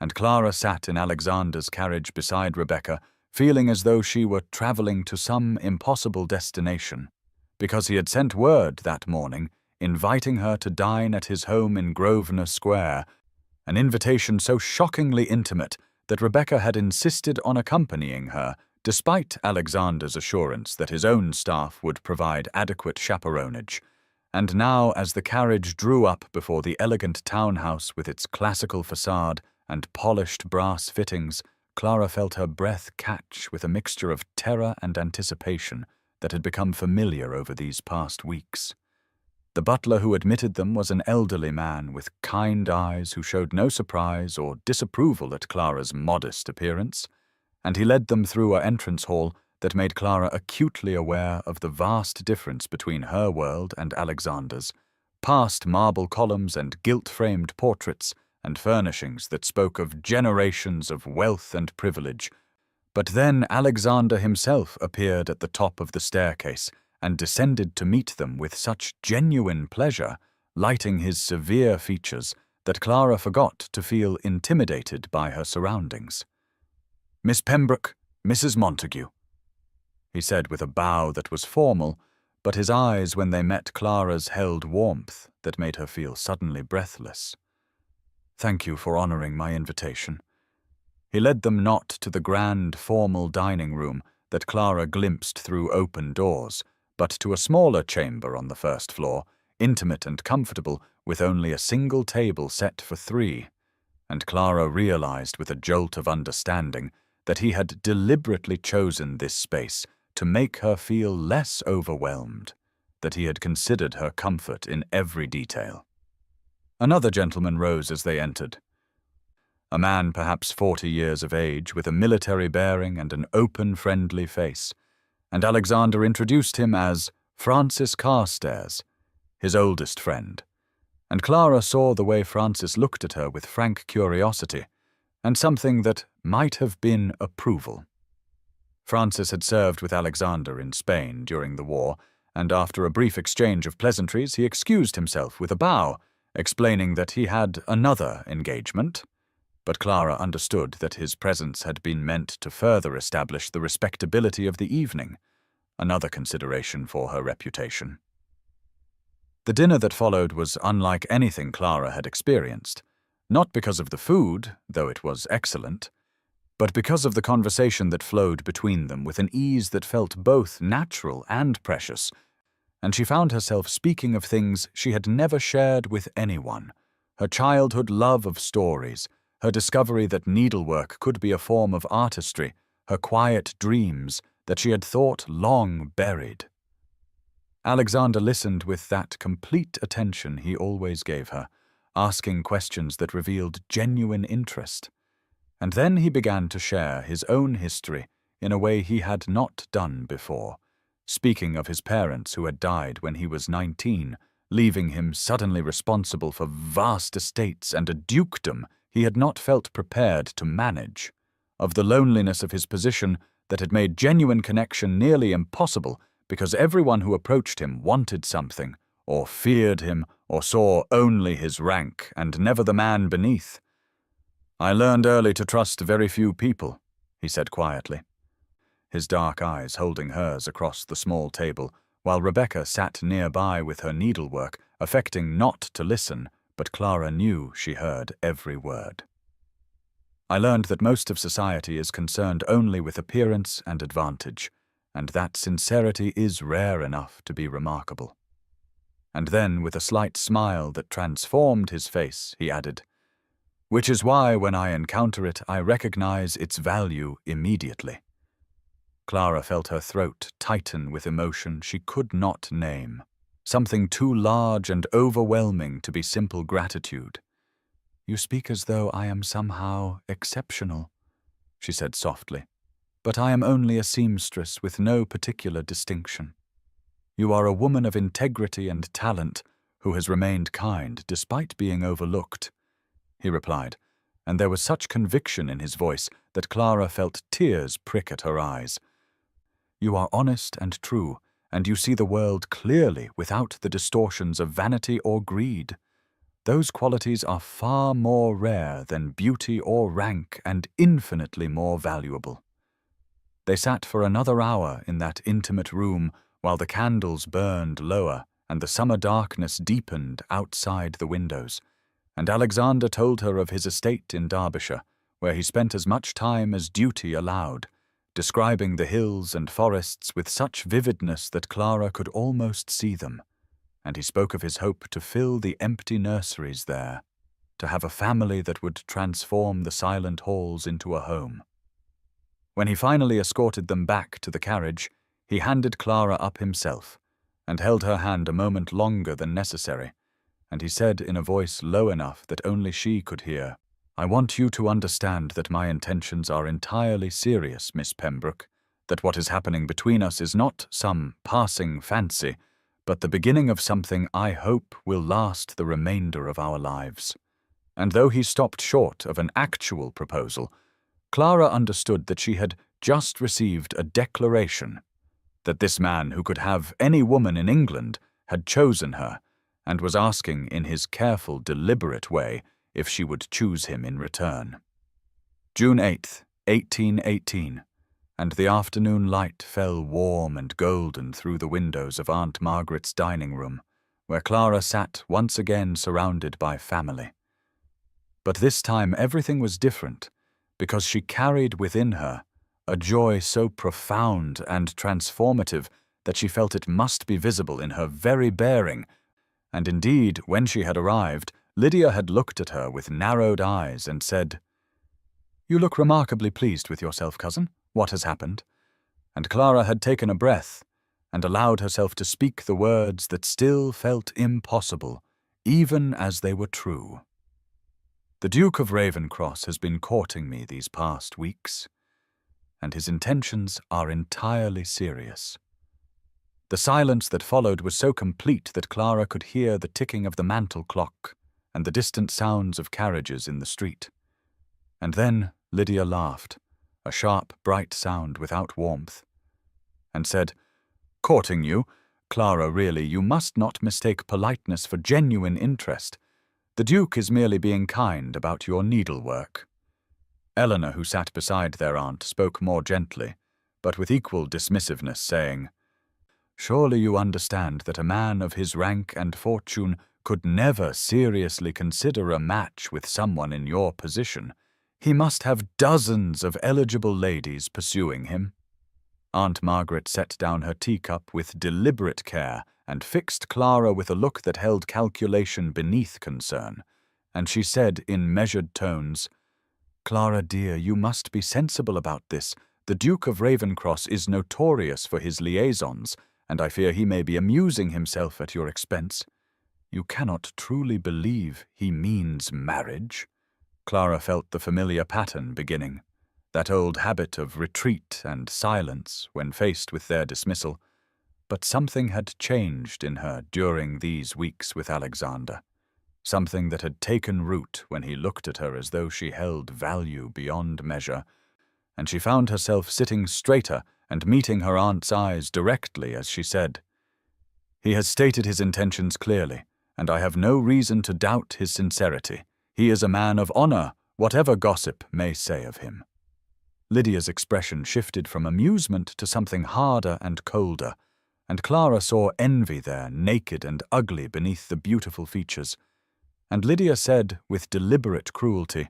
and Clara sat in Alexander's carriage beside Rebecca, feeling as though she were travelling to some impossible destination, because he had sent word that morning inviting her to dine at his home in Grosvenor Square, an invitation so shockingly intimate that Rebecca had insisted on accompanying her, despite Alexander's assurance that his own staff would provide adequate chaperonage. And now, as the carriage drew up before the elegant townhouse with its classical facade and polished brass fittings, Clara felt her breath catch with a mixture of terror and anticipation that had become familiar over these past weeks. The butler who admitted them was an elderly man with kind eyes who showed no surprise or disapproval at Clara's modest appearance, and he led them through an entrance hall that made Clara acutely aware of the vast difference between her world and Alexander's, past marble columns and gilt-framed portraits and furnishings that spoke of generations of wealth and privilege. But then Alexander himself appeared at the top of the staircase and descended to meet them with such genuine pleasure, lighting his severe features, that Clara forgot to feel intimidated by her surroundings. "Miss Pembroke, Mrs. Montague," he said with a bow that was formal, but his eyes when they met Clara's held warmth that made her feel suddenly breathless. "Thank you for honoring my invitation." He led them not to the grand, formal dining room that Clara glimpsed through open doors, but to a smaller chamber on the first floor, intimate and comfortable, with only a single table set for 3, and Clara realized with a jolt of understanding that he had deliberately chosen this space to make her feel less overwhelmed, that he had considered her comfort in every detail. Another gentleman rose as they entered. A man perhaps 40 years of age, with a military bearing and an open, friendly face, and Alexander introduced him as Francis Carstairs, his oldest friend, and Clara saw the way Francis looked at her with frank curiosity, and something that might have been approval. Francis had served with Alexander in Spain during the war, and after a brief exchange of pleasantries he excused himself with a bow, explaining that he had another engagement, But Clara understood that his presence had been meant to further establish the respectability of the evening, another consideration for her reputation. The dinner that followed was unlike anything Clara had experienced, not because of the food, though it was excellent, but because of the conversation that flowed between them with an ease that felt both natural and precious, and she found herself speaking of things she had never shared with anyone: her childhood love of stories, her discovery that needlework could be a form of artistry, her quiet dreams that she had thought long buried. Alexander listened with that complete attention he always gave her, asking questions that revealed genuine interest. And then he began to share his own history in a way he had not done before, speaking of his parents who had died when he was 19, leaving him suddenly responsible for vast estates and a dukedom he had not felt prepared to manage, of the loneliness of his position that had made genuine connection nearly impossible because everyone who approached him wanted something, or feared him, or saw only his rank and never the man beneath. "I learned early to trust very few people," he said quietly, his dark eyes holding hers across the small table, while Rebecca sat nearby with her needlework, affecting not to listen, but Clara knew she heard every word. "I learned that most of society is concerned only with appearance and advantage, and that sincerity is rare enough to be remarkable." And then, with a slight smile that transformed his face, he added, "Which is why, when I encounter it, I recognize its value immediately." Clara felt her throat tighten with emotion she could not name, something too large and overwhelming to be simple gratitude. "You speak as though I am somehow exceptional," she said softly. "But I am only a seamstress with no particular distinction. You are a woman of integrity and talent who has remained kind despite being overlooked," he replied, and there was such conviction in his voice that Clara felt tears prick at her eyes. "You are honest and true, and you see the world clearly without the distortions of vanity or greed. Those qualities are far more rare than beauty or rank and infinitely more valuable." They sat for another hour in that intimate room while the candles burned lower and the summer darkness deepened outside the windows, and Alexander told her of his estate in Derbyshire, where he spent as much time as duty allowed, describing the hills and forests with such vividness that Clara could almost see them, and he spoke of his hope to fill the empty nurseries there, to have a family that would transform the silent halls into a home. When he finally escorted them back to the carriage, he handed Clara up himself, and held her hand a moment longer than necessary, and he said in a voice low enough that only she could hear, "I want you to understand that my intentions are entirely serious, Miss Pembroke, that what is happening between us is not some passing fancy, but the beginning of something I hope will last the remainder of our lives." And though he stopped short of an actual proposal, Clara understood that she had just received a declaration, that this man who could have any woman in England had chosen her, and was asking in his careful, deliberate way if she would choose him in return. June 8th, 1818, and the afternoon light fell warm and golden through the windows of Aunt Margaret's dining room, where Clara sat once again surrounded by family. But this time everything was different, because she carried within her a joy so profound and transformative that she felt it must be visible in her very bearing, and indeed, when she had arrived, Lydia had looked at her with narrowed eyes and said, "You look remarkably pleased with yourself, cousin. What has happened?" And Clara had taken a breath, and allowed herself to speak the words that still felt impossible, even as they were true. "The Duke of Ravencross has been courting me these past weeks, and his intentions are entirely serious." The silence that followed was so complete that Clara could hear the ticking of the mantel clock and the distant sounds of carriages in the street. And then Lydia laughed, a sharp, bright sound without warmth, and said, "Courting you? Clara, really, you must not mistake politeness for genuine interest. The Duke is merely being kind about your needlework." Eleanor, who sat beside their aunt, spoke more gently, but with equal dismissiveness, saying, "Surely you understand that a man of his rank and fortune could never seriously consider a match with someone in your position. He must have dozens of eligible ladies pursuing him." Aunt Margaret set down her teacup with deliberate care and fixed Clara with a look that held calculation beneath concern, and she said in measured tones, "Clara dear, you must be sensible about this. The Duke of Ravencross is notorious for his liaisons, and I fear he may be amusing himself at your expense. You cannot truly believe he means marriage." Clara felt the familiar pattern beginning, that old habit of retreat and silence when faced with their dismissal. But something had changed in her during these weeks with Alexander, something that had taken root when he looked at her as though she held value beyond measure, and she found herself sitting straighter and meeting her aunt's eyes directly as she said, "He has stated his intentions clearly, and I have no reason to doubt his sincerity. He is a man of honor, whatever gossip may say of him." Lydia's expression shifted from amusement to something harder and colder, and Clara saw envy there, naked and ugly beneath the beautiful features. And Lydia said, with deliberate cruelty,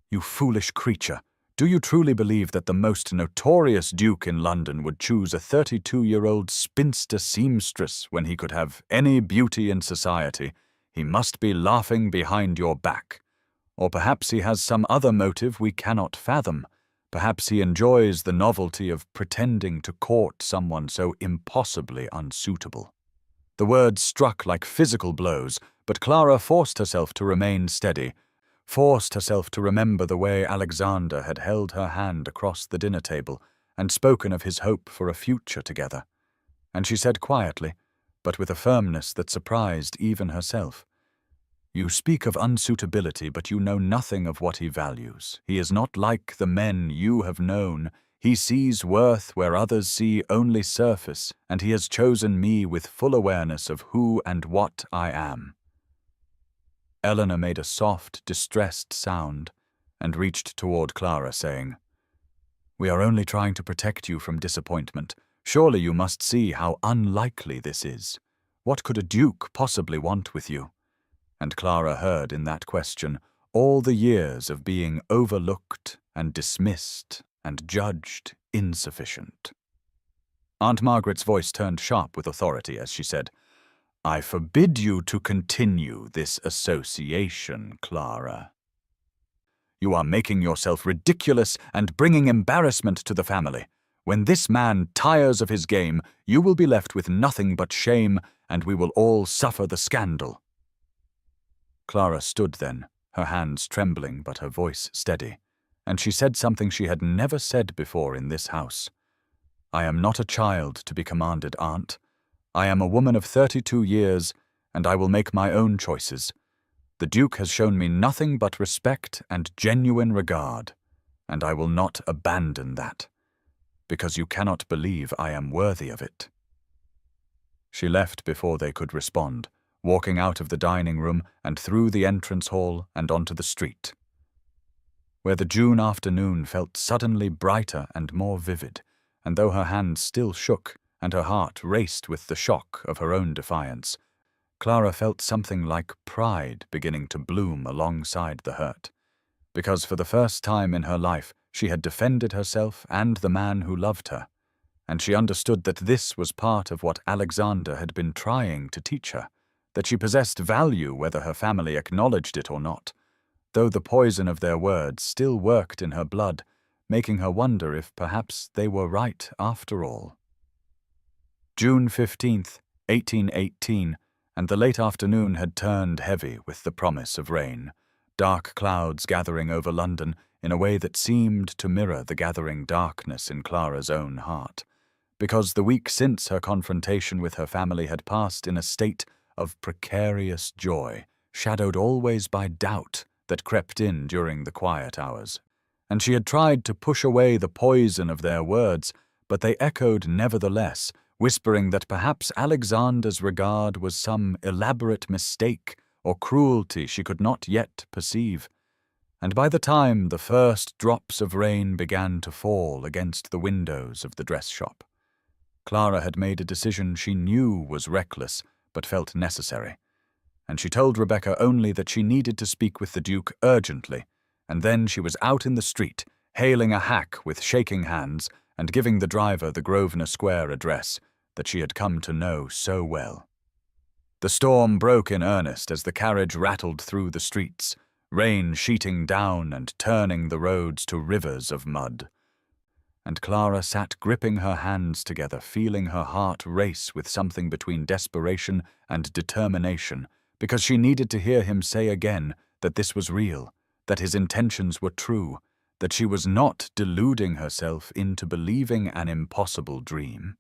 "You foolish creature, do you truly believe that the most notorious duke in London would choose a 32-year-old spinster seamstress when he could have any beauty in society? He must be laughing behind your back. Or perhaps he has some other motive we cannot fathom. Perhaps he enjoys the novelty of pretending to court someone so impossibly unsuitable." The words struck like physical blows, but Clara forced herself to remain steady, forced herself to remember the way Alexander had held her hand across the dinner table and spoken of his hope for a future together. And she said quietly, but with a firmness that surprised even herself, "You speak of unsuitability, but you know nothing of what he values. He is not like the men you have known. He sees worth where others see only surface, and he has chosen me with full awareness of who and what I am." Eleanor made a soft, distressed sound and reached toward Clara, saying, "We are only trying to protect you from disappointment. Surely you must see how unlikely this is. What could a duke possibly want with you?" And Clara heard in that question all the years of being overlooked and dismissed and judged insufficient. Aunt Margaret's voice turned sharp with authority as she said, "I forbid you to continue this association, Clara. You are making yourself ridiculous and bringing embarrassment to the family. When this man tires of his game, you will be left with nothing but shame, and we will all suffer the scandal." Clara stood then, her hands trembling but her voice steady, and she said something she had never said before in this house. "I am not a child to be commanded, Aunt. I am a woman of 32 years, and I will make my own choices. The Duke has shown me nothing but respect and genuine regard, and I will not abandon that, because you cannot believe I am worthy of it." She left before they could respond, walking out of the dining room and through the entrance hall and onto the street, where the June afternoon felt suddenly brighter and more vivid, and though her hands still shook and her heart raced with the shock of her own defiance, Clara felt something like pride beginning to bloom alongside the hurt, because for the first time in her life she had defended herself and the man who loved her, and she understood that this was part of what Alexander had been trying to teach her, that she possessed value whether her family acknowledged it or not, though the poison of their words still worked in her blood, making her wonder if perhaps they were right after all. June 15th, 1818, and the late afternoon had turned heavy with the promise of rain, dark clouds gathering over London in a way that seemed to mirror the gathering darkness in Clara's own heart, because the week since her confrontation with her family had passed in a state of precarious joy, shadowed always by doubt that crept in during the quiet hours. And she had tried to push away the poison of their words, but they echoed nevertheless, whispering that perhaps Alexander's regard was some elaborate mistake or cruelty she could not yet perceive. and by the time the first drops of rain began to fall against the windows of the dress shop, Clara had made a decision she knew was reckless but felt necessary, and she told Rebecca only that she needed to speak with the Duke urgently, and then she was out in the street, hailing a hack with shaking hands and giving the driver the Grosvenor Square address that she had come to know so well. The storm broke in earnest as the carriage rattled through the streets, rain sheeting down and turning the roads to rivers of mud. And Clara sat gripping her hands together, feeling her heart race with something between desperation and determination, because she needed to hear him say again that this was real, that his intentions were true, that she was not deluding herself into believing an impossible dream.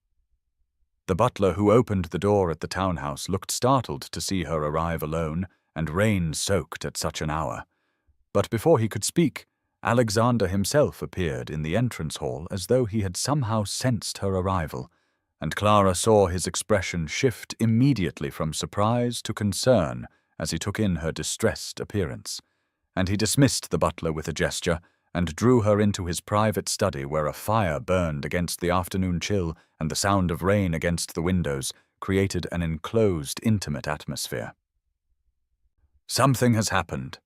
The butler who opened the door at the townhouse looked startled to see her arrive alone and rain-soaked at such an hour. But before he could speak, Alexander himself appeared in the entrance hall as though he had somehow sensed her arrival, and Clara saw his expression shift immediately from surprise to concern as he took in her distressed appearance. And he dismissed the butler with a gesture and drew her into his private study where a fire burned against the afternoon chill and the sound of rain against the windows created an enclosed, intimate atmosphere. "Something has happened,"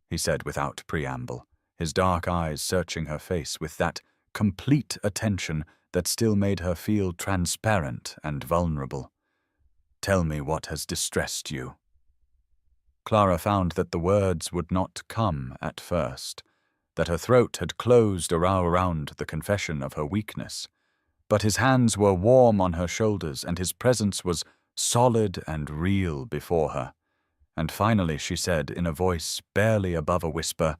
he said without preamble, his dark eyes searching her face with that complete attention that still made her feel transparent and vulnerable. "Tell me what has distressed you." Clara found that the words would not come at first, that her throat had closed around the confession of her weakness. But his hands were warm on her shoulders, and his presence was solid and real before her. And finally she said in a voice barely above a whisper,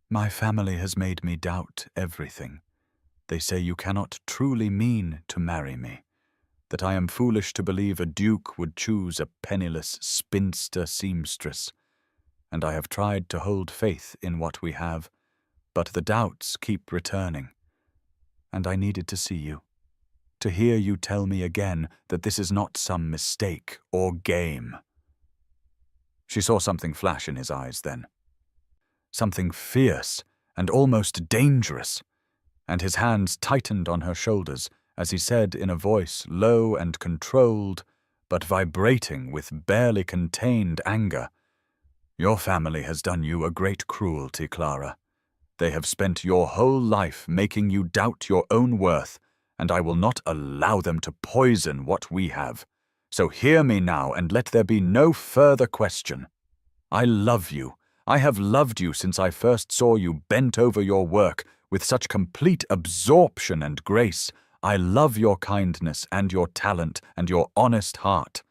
"My family has made me doubt everything. They say you cannot truly mean to marry me, that I am foolish to believe a duke would choose a penniless spinster seamstress, and I have tried to hold faith in what we have, but the doubts keep returning. And I needed to see you, to hear you tell me again that this is not some mistake or game." She saw something flash in his eyes then, something fierce and almost dangerous, and his hands tightened on her shoulders as he said in a voice low and controlled, but vibrating with barely contained anger, "Your family has done you a great cruelty, Clara. They have spent your whole life making you doubt your own worth, and I will not allow them to poison what we have. So hear me now and let there be no further question. I love you. I have loved you since I first saw you bent over your work with such complete absorption and grace. I love your kindness and your talent and your honest heart.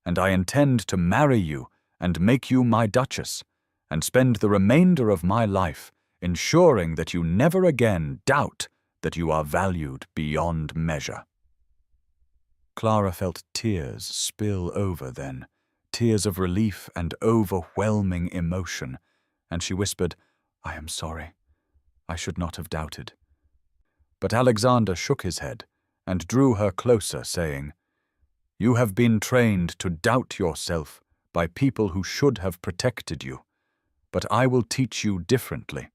And I intend to marry you and make you my Duchess, and spend the remainder of my life ensuring that you never again doubt that you are valued beyond measure." Clara felt tears spill over then, tears of relief and overwhelming emotion, and she whispered, "I am sorry. I should not have doubted." But Alexander shook his head and drew her closer, saying, "You have been trained to doubt yourself by people who should have protected you, but I will teach you differently.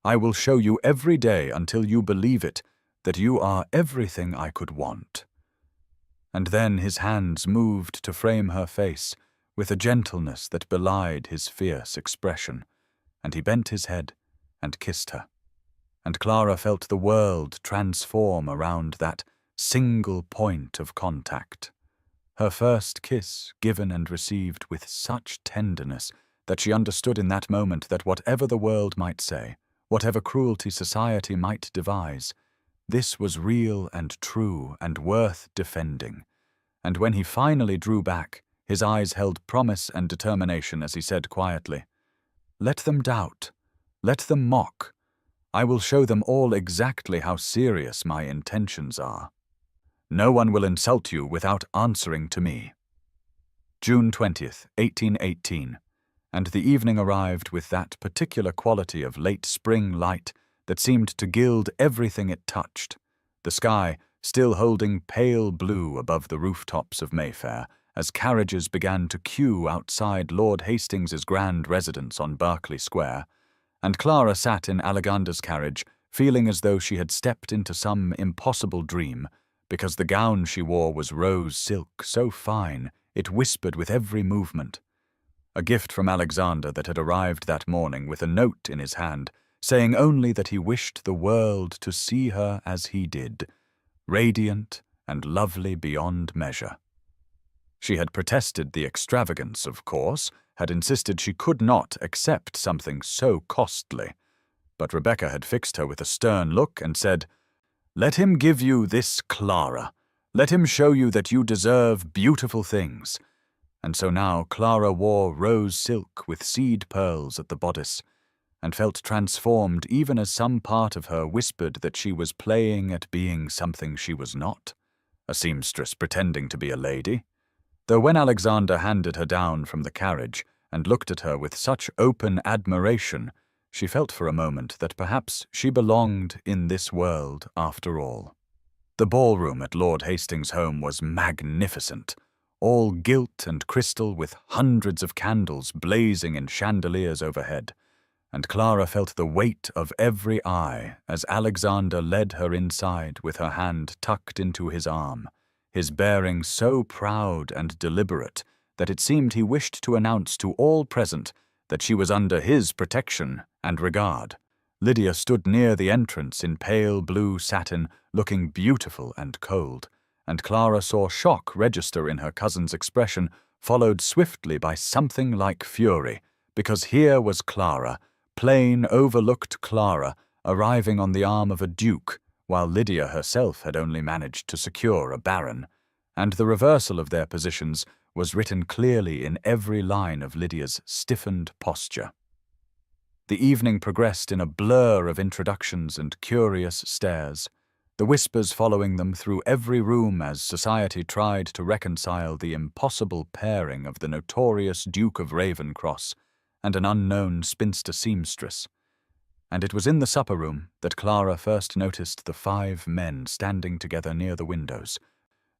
I will show you every day until you believe it, that you are everything I could want." And then his hands moved to frame her face with a gentleness that belied his fierce expression, and he bent his head and kissed her. And Clara felt the world transform around that single point of contact. Her first kiss, given and received with such tenderness that she understood in that moment that whatever the world might say, whatever cruelty society might devise, this was real and true and worth defending. And when he finally drew back, his eyes held promise and determination as he said quietly, "Let them doubt, let them mock. I will show them all exactly how serious my intentions are. No one will insult you without answering to me." June 20th, 1818. And the evening arrived with that particular quality of late spring light that seemed to gild everything it touched, the sky still holding pale blue above the rooftops of Mayfair as carriages began to queue outside Lord Hastings's grand residence on Berkeley Square, and Clara sat in Alegander's carriage, feeling as though she had stepped into some impossible dream, because the gown she wore was rose silk, so fine it whispered with every movement. A gift from Alexander that had arrived that morning with a note in his hand, saying only that he wished the world to see her as he did, radiant and lovely beyond measure. She had protested the extravagance, of course, had insisted she could not accept something so costly, but Rebecca had fixed her with a stern look and said, "Let him give you this, Clara. Let him show you that you deserve beautiful things." And so now Clara wore rose silk with seed pearls at the bodice, and felt transformed even as some part of her whispered that she was playing at being something she was not, a seamstress pretending to be a lady. Though when Alexander handed her down from the carriage and looked at her with such open admiration, she felt for a moment that perhaps she belonged in this world after all. The ballroom at Lord Hastings' home was magnificent, all gilt and crystal with hundreds of candles blazing in chandeliers overhead, and Clara felt the weight of every eye as Alexander led her inside with her hand tucked into his arm, his bearing so proud and deliberate that it seemed he wished to announce to all present that she was under his protection and regard. Lydia stood near the entrance in pale blue satin, looking beautiful and cold, and Clara saw shock register in her cousin's expression, followed swiftly by something like fury, because here was Clara, plain, overlooked Clara, arriving on the arm of a duke, while Lydia herself had only managed to secure a baron, and the reversal of their positions was written clearly in every line of Lydia's stiffened posture. The evening progressed in a blur of introductions and curious stares, the whispers following them through every room as society tried to reconcile the impossible pairing of the notorious Duke of Ravenscross and an unknown spinster seamstress. And it was in the supper-room that Clara first noticed the 5 men standing together near the windows,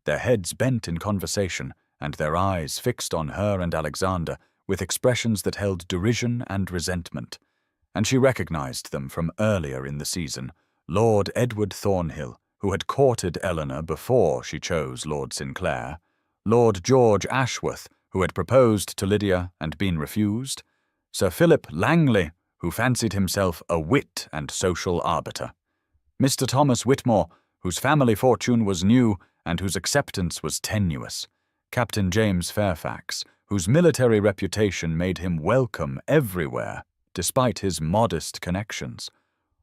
their heads bent in conversation and their eyes fixed on her and Alexander with expressions that held derision and resentment. And she recognized them from earlier in the season, Lord Edward Thornhill, who had courted Eleanor before she chose Lord Sinclair, Lord George Ashworth, who had proposed to Lydia and been refused, Sir Philip Langley, who fancied himself a wit and social arbiter, Mr. Thomas Whitmore, whose family fortune was new and whose acceptance was tenuous, Captain James Fairfax, whose military reputation made him welcome everywhere, despite his modest connections,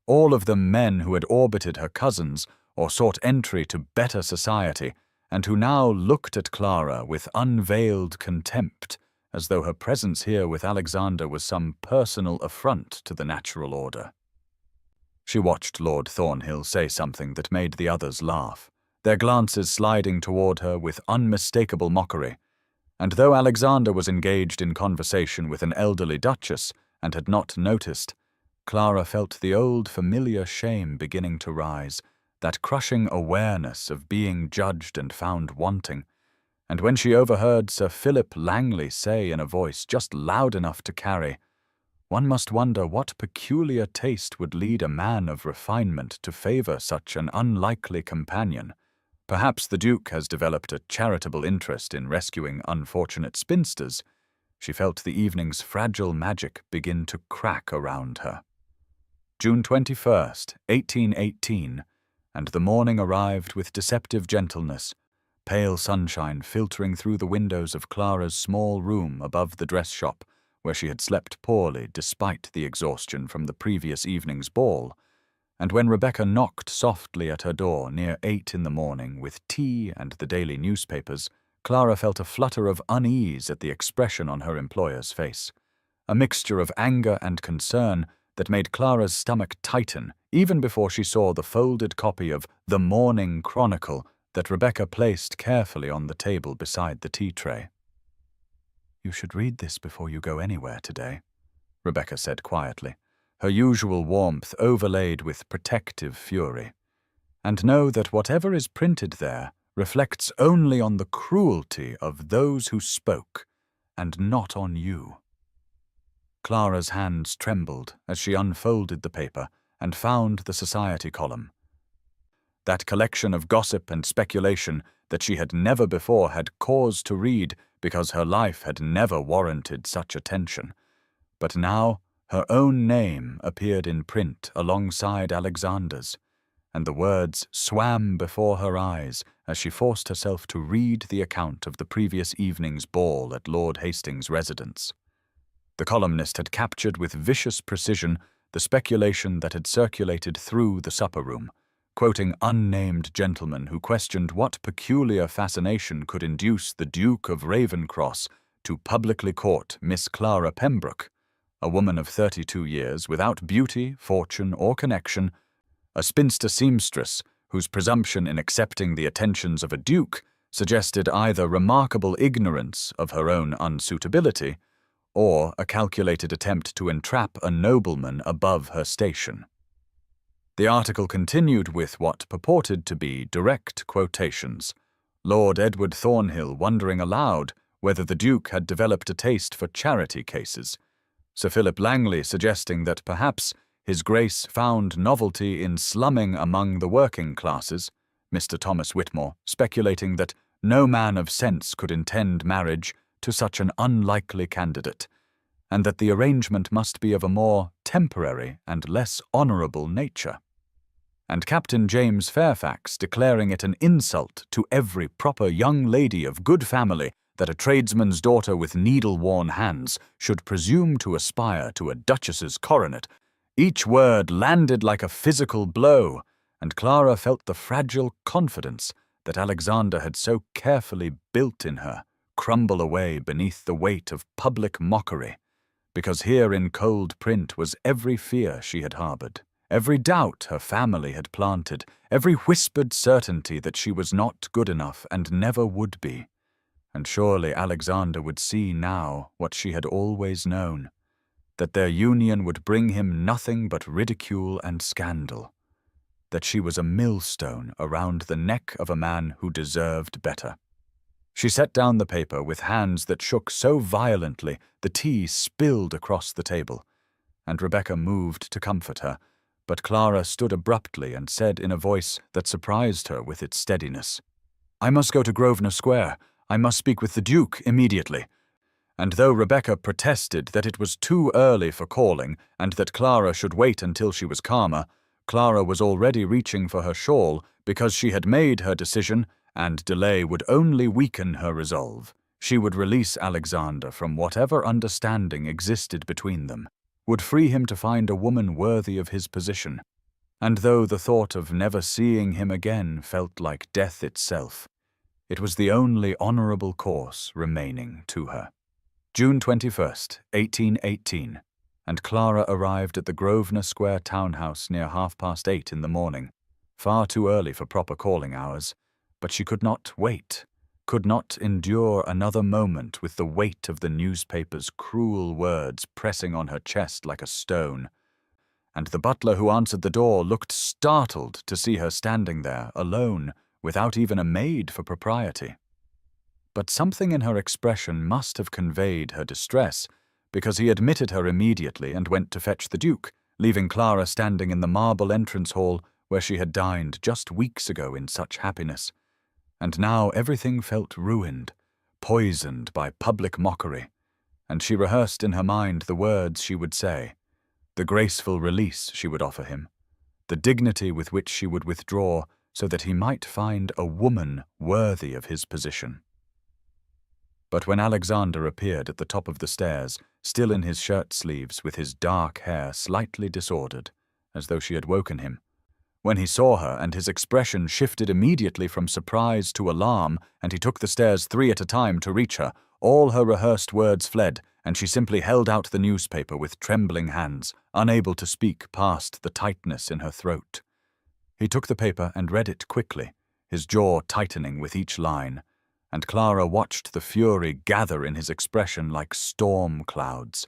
all of them men who had orbited her cousins or sought entry to better society, and who now looked at Clara with unveiled contempt, as though her presence here with Alexander was some personal affront to the natural order. She watched Lord Thornhill say something that made the others laugh, their glances sliding toward her with unmistakable mockery, and though Alexander was engaged in conversation with an elderly duchess and had not noticed, Clara felt the old familiar shame beginning to rise, that crushing awareness of being judged and found wanting, and when she overheard Sir Philip Langley say in a voice just loud enough to carry, "One must wonder what peculiar taste would lead a man of refinement to favor such an unlikely companion. Perhaps the Duke has developed a charitable interest in rescuing unfortunate spinsters," she felt the evening's fragile magic begin to crack around her. June 21st, 1818, and the morning arrived with deceptive gentleness, pale sunshine filtering through the windows of Clara's small room above the dress shop, where she had slept poorly despite the exhaustion from the previous evening's ball, and when Rebecca knocked softly at her door near 8 in the morning with tea and the daily newspapers, Clara felt a flutter of unease at the expression on her employer's face, a mixture of anger and concern that made Clara's stomach tighten even before she saw the folded copy of The Morning Chronicle that Rebecca placed carefully on the table beside the tea tray. "You should read this before you go anywhere today," Rebecca said quietly, her usual warmth overlaid with protective fury, "and know that whatever is printed there reflects only on the cruelty of those who spoke, and not on you." Clara's hands trembled as she unfolded the paper and found the society column. That collection of gossip and speculation that she had never before had cause to read because her life had never warranted such attention. But now her own name appeared in print alongside Alexander's, and the words swam before her eyes as she forced herself to read the account of the previous evening's ball at Lord Hastings' residence. The columnist had captured with vicious precision the speculation that had circulated through the supper-room, quoting unnamed gentlemen who questioned what peculiar fascination could induce the Duke of Ravenscross to publicly court Miss Clara Pembroke, a woman of 32 years without beauty, fortune, or connection, a spinster seamstress whose presumption in accepting the attentions of a duke suggested either remarkable ignorance of her own unsuitability or a calculated attempt to entrap a nobleman above her station. The article continued with what purported to be direct quotations, Lord Edward Thornhill wondering aloud whether the Duke had developed a taste for charity cases, Sir Philip Langley suggesting that perhaps His Grace found novelty in slumming among the working classes, Mr. Thomas Whitmore speculating that no man of sense could intend marriage to such an unlikely candidate, and that the arrangement must be of a more temporary and less honourable nature, and Captain James Fairfax declaring it an insult to every proper young lady of good family that a tradesman's daughter with needle-worn hands should presume to aspire to a duchess's coronet. Each word landed like a physical blow, and Clara felt the fragile confidence that Alexander had so carefully built in her crumble away beneath the weight of public mockery, because here in cold print was every fear she had harboured, every doubt her family had planted, every whispered certainty that she was not good enough and never would be. And surely Alexander would see now what she had always known, that their union would bring him nothing but ridicule and scandal, that she was a millstone around the neck of a man who deserved better. She set down the paper with hands that shook so violently the tea spilled across the table, and Rebecca moved to comfort her, but Clara stood abruptly and said in a voice that surprised her with its steadiness, "I must go to Grosvenor Square. I must speak with the Duke immediately." And though Rebecca protested that it was too early for calling and that Clara should wait until she was calmer, Clara was already reaching for her shawl because she had made her decision, and delay would only weaken her resolve. She would release Alexander from whatever understanding existed between them, would free him to find a woman worthy of his position. And though the thought of never seeing him again felt like death itself, it was the only honourable course remaining to her. June 21st, 1818, and Clara arrived at the Grosvenor Square townhouse near 8:30 in the morning, far too early for proper calling hours, but she could not wait, could not endure another moment with the weight of the newspaper's cruel words pressing on her chest like a stone, and the butler who answered the door looked startled to see her standing there, alone, without even a maid for propriety. But something in her expression must have conveyed her distress, because he admitted her immediately and went to fetch the Duke, leaving Clara standing in the marble entrance hall where she had dined just weeks ago in such happiness. And now everything felt ruined, poisoned by public mockery, and she rehearsed in her mind the words she would say, the graceful release she would offer him, the dignity with which she would withdraw so that he might find a woman worthy of his position. But when Alexander appeared at the top of the stairs, still in his shirt-sleeves with his dark hair slightly disordered, as though she had woken him, when he saw her and his expression shifted immediately from surprise to alarm, and he took the stairs 3 at a time to reach her, all her rehearsed words fled, and she simply held out the newspaper with trembling hands, unable to speak past the tightness in her throat. He took the paper and read it quickly, his jaw tightening with each line, and Clara watched the fury gather in his expression like storm clouds,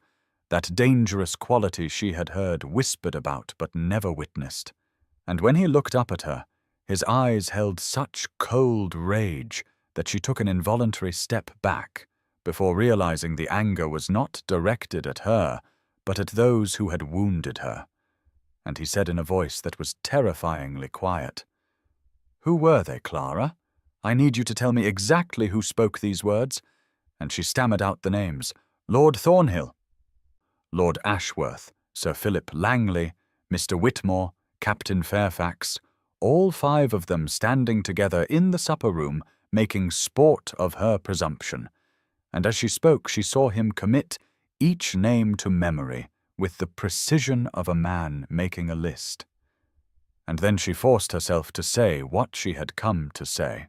that dangerous quality she had heard whispered about but never witnessed. And when he looked up at her, his eyes held such cold rage that she took an involuntary step back, before realizing the anger was not directed at her, but at those who had wounded her. And he said in a voice that was terrifyingly quiet, "Who were they, Clara? I need you to tell me exactly who spoke these words." And she stammered out the names: Lord Thornhill, Lord Ashworth, Sir Philip Langley, Mr. Whitmore, Captain Fairfax, all 5 of them standing together in the supper-room, making sport of her presumption. And as she spoke, she saw him commit each name to memory with the precision of a man making a list. And then she forced herself to say what she had come to say,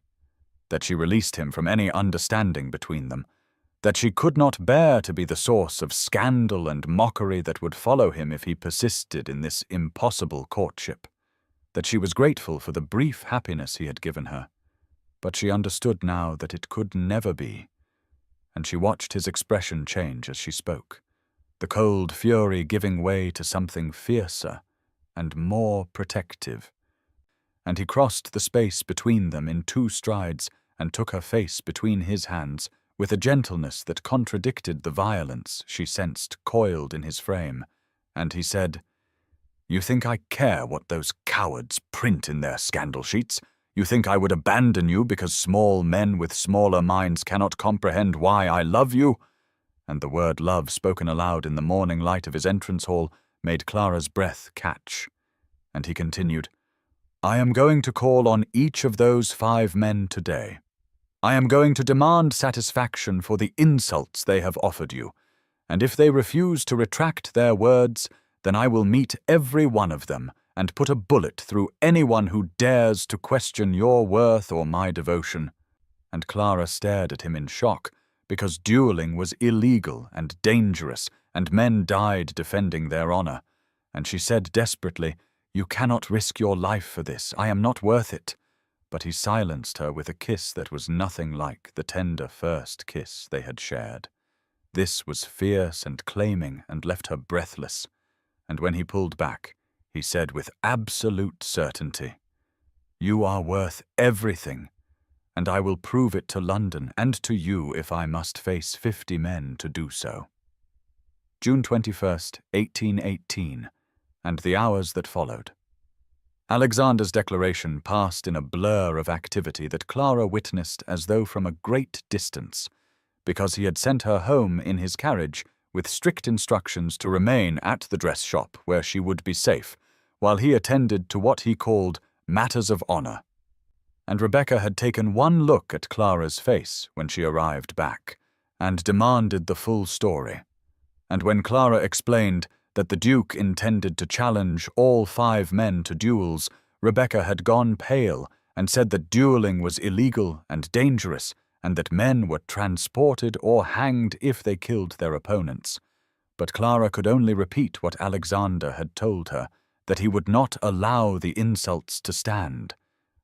that she released him from any understanding between them, that she could not bear to be the source of scandal and mockery that would follow him if he persisted in this impossible courtship, that she was grateful for the brief happiness he had given her, but she understood now that it could never be, and she watched his expression change as she spoke, the cold fury giving way to something fiercer and more protective. And he crossed the space between them in 2 strides and took her face between his hands with a gentleness that contradicted the violence she sensed coiled in his frame, and he said, "You think I care what those cowards print in their scandal sheets? You think I would abandon you because small men with smaller minds cannot comprehend why I love you?" And the word love, spoken aloud in the morning light of his entrance hall, made Clara's breath catch. And he continued, "I am going to call on each of those 5 men today. I am going to demand satisfaction for the insults they have offered you, and if they refuse to retract their words, then I will meet every one of them and put a bullet through anyone who dares to question your worth or my devotion." And Clara stared at him in shock, because dueling was illegal and dangerous, and men died defending their honor. And she said desperately, "You cannot risk your life for this. I am not worth it." But he silenced her with a kiss that was nothing like the tender first kiss they had shared. This was fierce and claiming and left her breathless. And when he pulled back, he said with absolute certainty, "You are worth everything, and I will prove it to London and to you if I must face 50 men to do so." June 21st, 1818, and the hours that followed. Alexander's declaration passed in a blur of activity that Clara witnessed as though from a great distance, because he had sent her home in his carriage with strict instructions to remain at the dress shop where she would be safe, while he attended to what he called matters of honor. And Rebecca had taken one look at Clara's face when she arrived back, and demanded the full story. And when Clara explained that the Duke intended to challenge all 5 men to duels, Rebecca had gone pale and said that dueling was illegal and dangerous, and that men were transported or hanged if they killed their opponents. But Clara could only repeat what Alexander had told her, that he would not allow the insults to stand,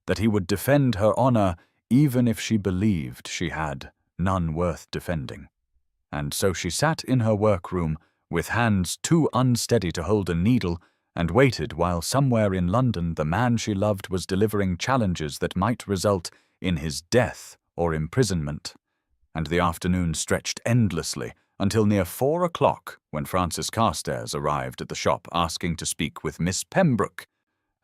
that he would defend her honor even if she believed she had none worth defending. And so she sat in her workroom, with hands too unsteady to hold a needle, and waited while somewhere in London the man she loved was delivering challenges that might result in his death or imprisonment. And the afternoon stretched endlessly until near 4 o'clock, when Francis Carstairs arrived at the shop asking to speak with Miss Pembroke,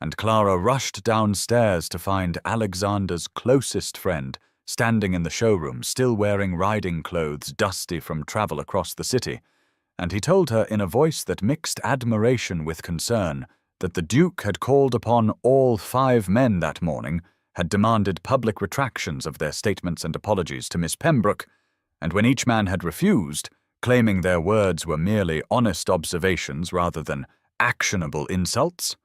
and Clara rushed downstairs to find Alexander's closest friend standing in the showroom, still wearing riding clothes dusty from travel across the city, and he told her in a voice that mixed admiration with concern that the Duke had called upon all 5 men that morning, had demanded public retractions of their statements and apologies to Miss Pembroke, and when each man had refused, claiming their words were merely honest observations rather than actionable insults,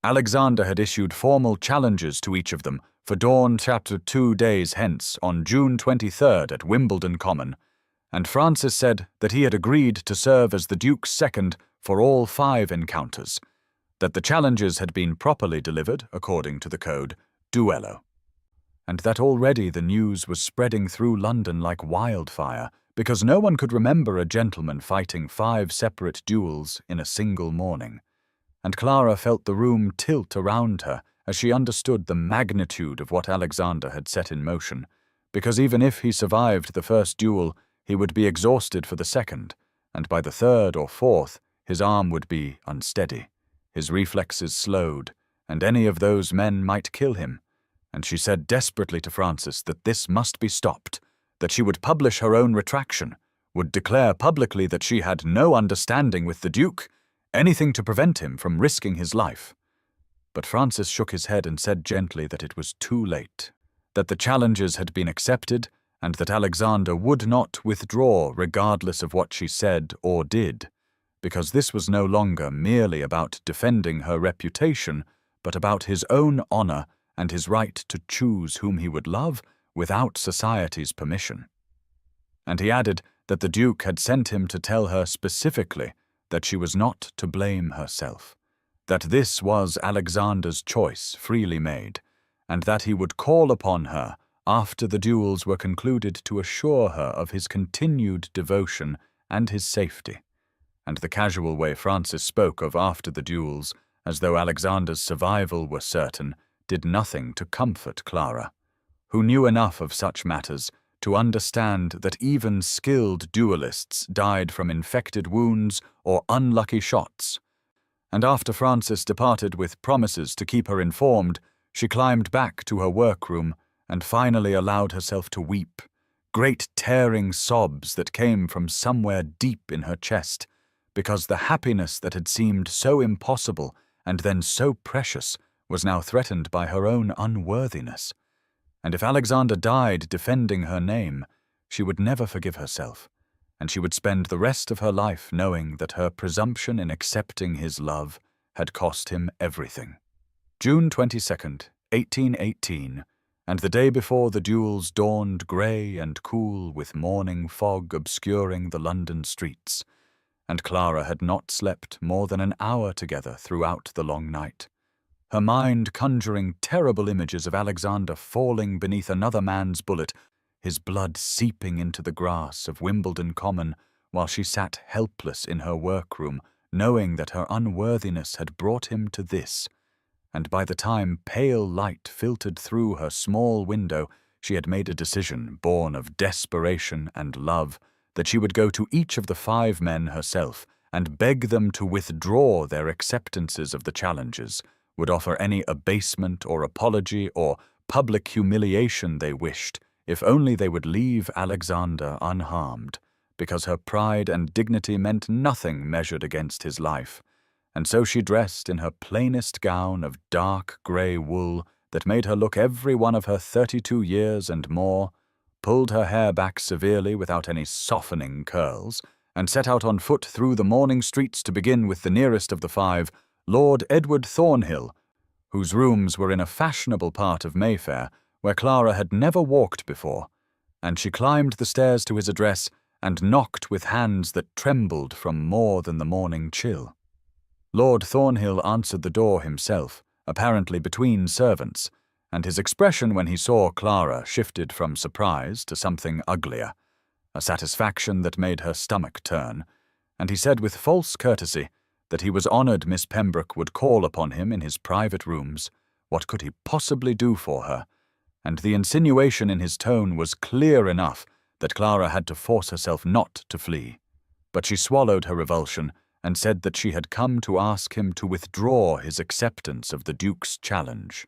Alexander had issued formal challenges to each of them for dawn chapter 2 days hence on June 23rd at Wimbledon Common, and Francis said that he had agreed to serve as the Duke's second for all 5 encounters, that the challenges had been properly delivered according to the code duello, and that already the news was spreading through London like wildfire, because no one could remember a gentleman fighting 5 separate duels in a single morning. And Clara felt the room tilt around her as she understood the magnitude of what Alexander had set in motion, because even if he survived the first duel, he would be exhausted for the second, and by the third or fourth, His arm would be unsteady, his reflexes slowed, and any of those men might kill him. And she said desperately to Francis that this must be stopped, that she would publish her own retraction, would declare publicly that she had no understanding with the Duke, anything to prevent him from risking his life. But Francis shook his head and said gently that it was too late, that the challenges had been accepted, and that Alexander would not withdraw regardless of what she said or did, because this was no longer merely about defending her reputation, but about his own honor and his right to choose whom he would love without society's permission. And he added that the Duke had sent him to tell her specifically that she was not to blame herself, that this was Alexander's choice freely made, and that he would call upon her after the duels were concluded to assure her of his continued devotion and his safety. And the casual way Francis spoke of after the duels, as though Alexander's survival were certain, did nothing to comfort Clara, who knew enough of such matters to understand that even skilled duelists died from infected wounds or unlucky shots. And after Francis departed with promises to keep her informed, she climbed back to her workroom and finally allowed herself to weep, great tearing sobs that came from somewhere deep in her chest, because the happiness that had seemed so impossible and then so precious was now threatened by her own unworthiness. And if Alexander died defending her name, she would never forgive herself, and she would spend the rest of her life knowing that her presumption in accepting his love had cost him everything. June 22nd, 1818, and the day before the duels dawned grey and cool with morning fog obscuring the London streets, and Clara had not slept more than an hour together throughout the long night, her mind conjuring terrible images of Alexander falling beneath another man's bullet, his blood seeping into the grass of Wimbledon Common, while she sat helpless in her workroom, knowing that her unworthiness had brought him to this. And by the time pale light filtered through her small window, she had made a decision born of desperation and love, that she would go to each of the 5 men herself and beg them to withdraw their acceptances of the challenges, would offer any abasement or apology or public humiliation they wished, if only they would leave Alexander unharmed, because her pride and dignity meant nothing measured against his life. And so she dressed in her plainest gown of dark grey wool that made her look every one of her 32 years and more, pulled her hair back severely without any softening curls, and set out on foot through the morning streets to begin with the nearest of the 5, Lord Edward Thornhill, whose rooms were in a fashionable part of Mayfair where Clara had never walked before, and she climbed the stairs to his address and knocked with hands that trembled from more than the morning chill. Lord Thornhill answered the door himself, apparently between servants, and his expression when he saw Clara shifted from surprise to something uglier, a satisfaction that made her stomach turn, and he said with false courtesy that he was honoured Miss Pembroke would call upon him in his private rooms. What could he possibly do for her? And the insinuation in his tone was clear enough that Clara had to force herself not to flee. But she swallowed her revulsion and said that she had come to ask him to withdraw his acceptance of the Duke's challenge,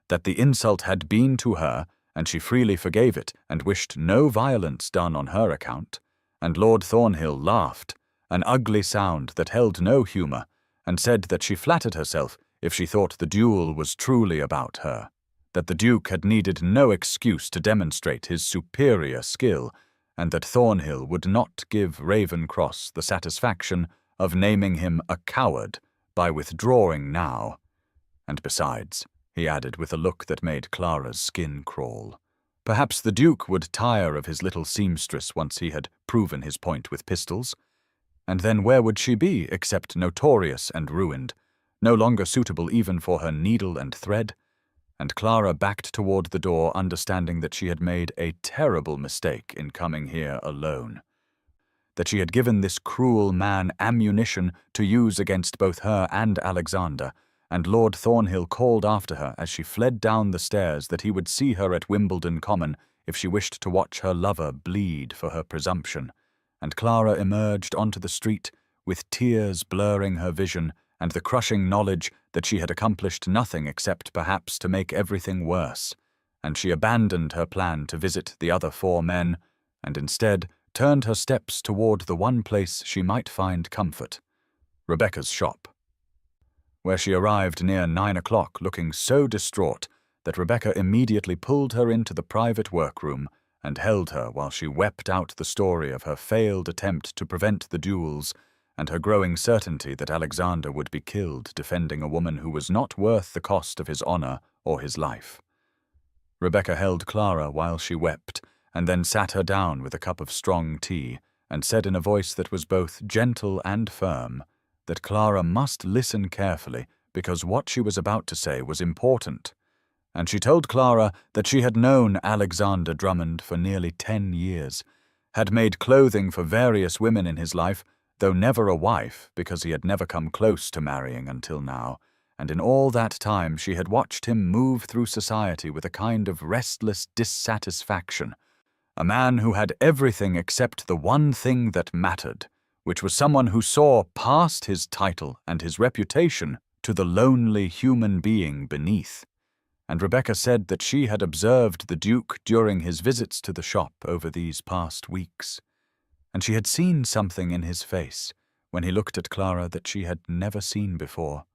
that the insult had been to her, and she freely forgave it and wished no violence done on her account. And Lord Thornhill laughed, an ugly sound that held no humour, and said that she flattered herself if she thought the duel was truly about her, that the Duke had needed no excuse to demonstrate his superior skill, and that Thornhill would not give Ravenscross the satisfaction of naming him a coward by withdrawing now. And besides, he added with a look that made Clara's skin crawl, perhaps the Duke would tire of his little seamstress once he had proven his point with pistols. And then where would she be except notorious and ruined, no longer suitable even for her needle and thread? And Clara backed toward the door, understanding that she had made a terrible mistake in coming here alone, that she had given this cruel man ammunition to use against both her and Alexander, and Lord Thornhill called after her as she fled down the stairs that he would see her at Wimbledon Common if she wished to watch her lover bleed for her presumption. And Clara emerged onto the street with tears blurring her vision and the crushing knowledge that she had accomplished nothing except perhaps to make everything worse, and she abandoned her plan to visit the other 4 men, and instead turned her steps toward the one place she might find comfort, Rebecca's shop, where she arrived near 9 o'clock looking so distraught that Rebecca immediately pulled her into the private workroom and held her while she wept out the story of her failed attempt to prevent the duels and her growing certainty that Alexander would be killed defending a woman who was not worth the cost of his honor or his life. Rebecca held Clara while she wept, and then sat her down with a cup of strong tea, and said in a voice that was both gentle and firm that Clara must listen carefully because what she was about to say was important. And she told Clara that she had known Alexander Drummond for nearly 10 years, had made clothing for various women in his life, though never a wife because he had never come close to marrying until now, and in all that time she had watched him move through society with a kind of restless dissatisfaction, a man who had everything except the one thing that mattered, which was someone who saw past his title and his reputation to the lonely human being beneath. And Rebecca said that she had observed the Duke during his visits to the shop over these past weeks, and she had seen something in his face when he looked at Clara that she had never seen before,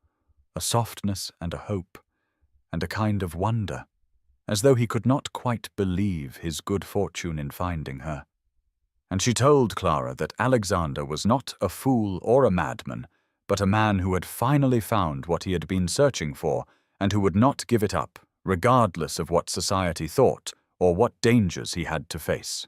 a softness and a hope, and a kind of wonder, as though he could not quite believe his good fortune in finding her. And she told Clara that Alexander was not a fool or a madman, but a man who had finally found what he had been searching for, and who would not give it up, regardless of what society thought or what dangers he had to face.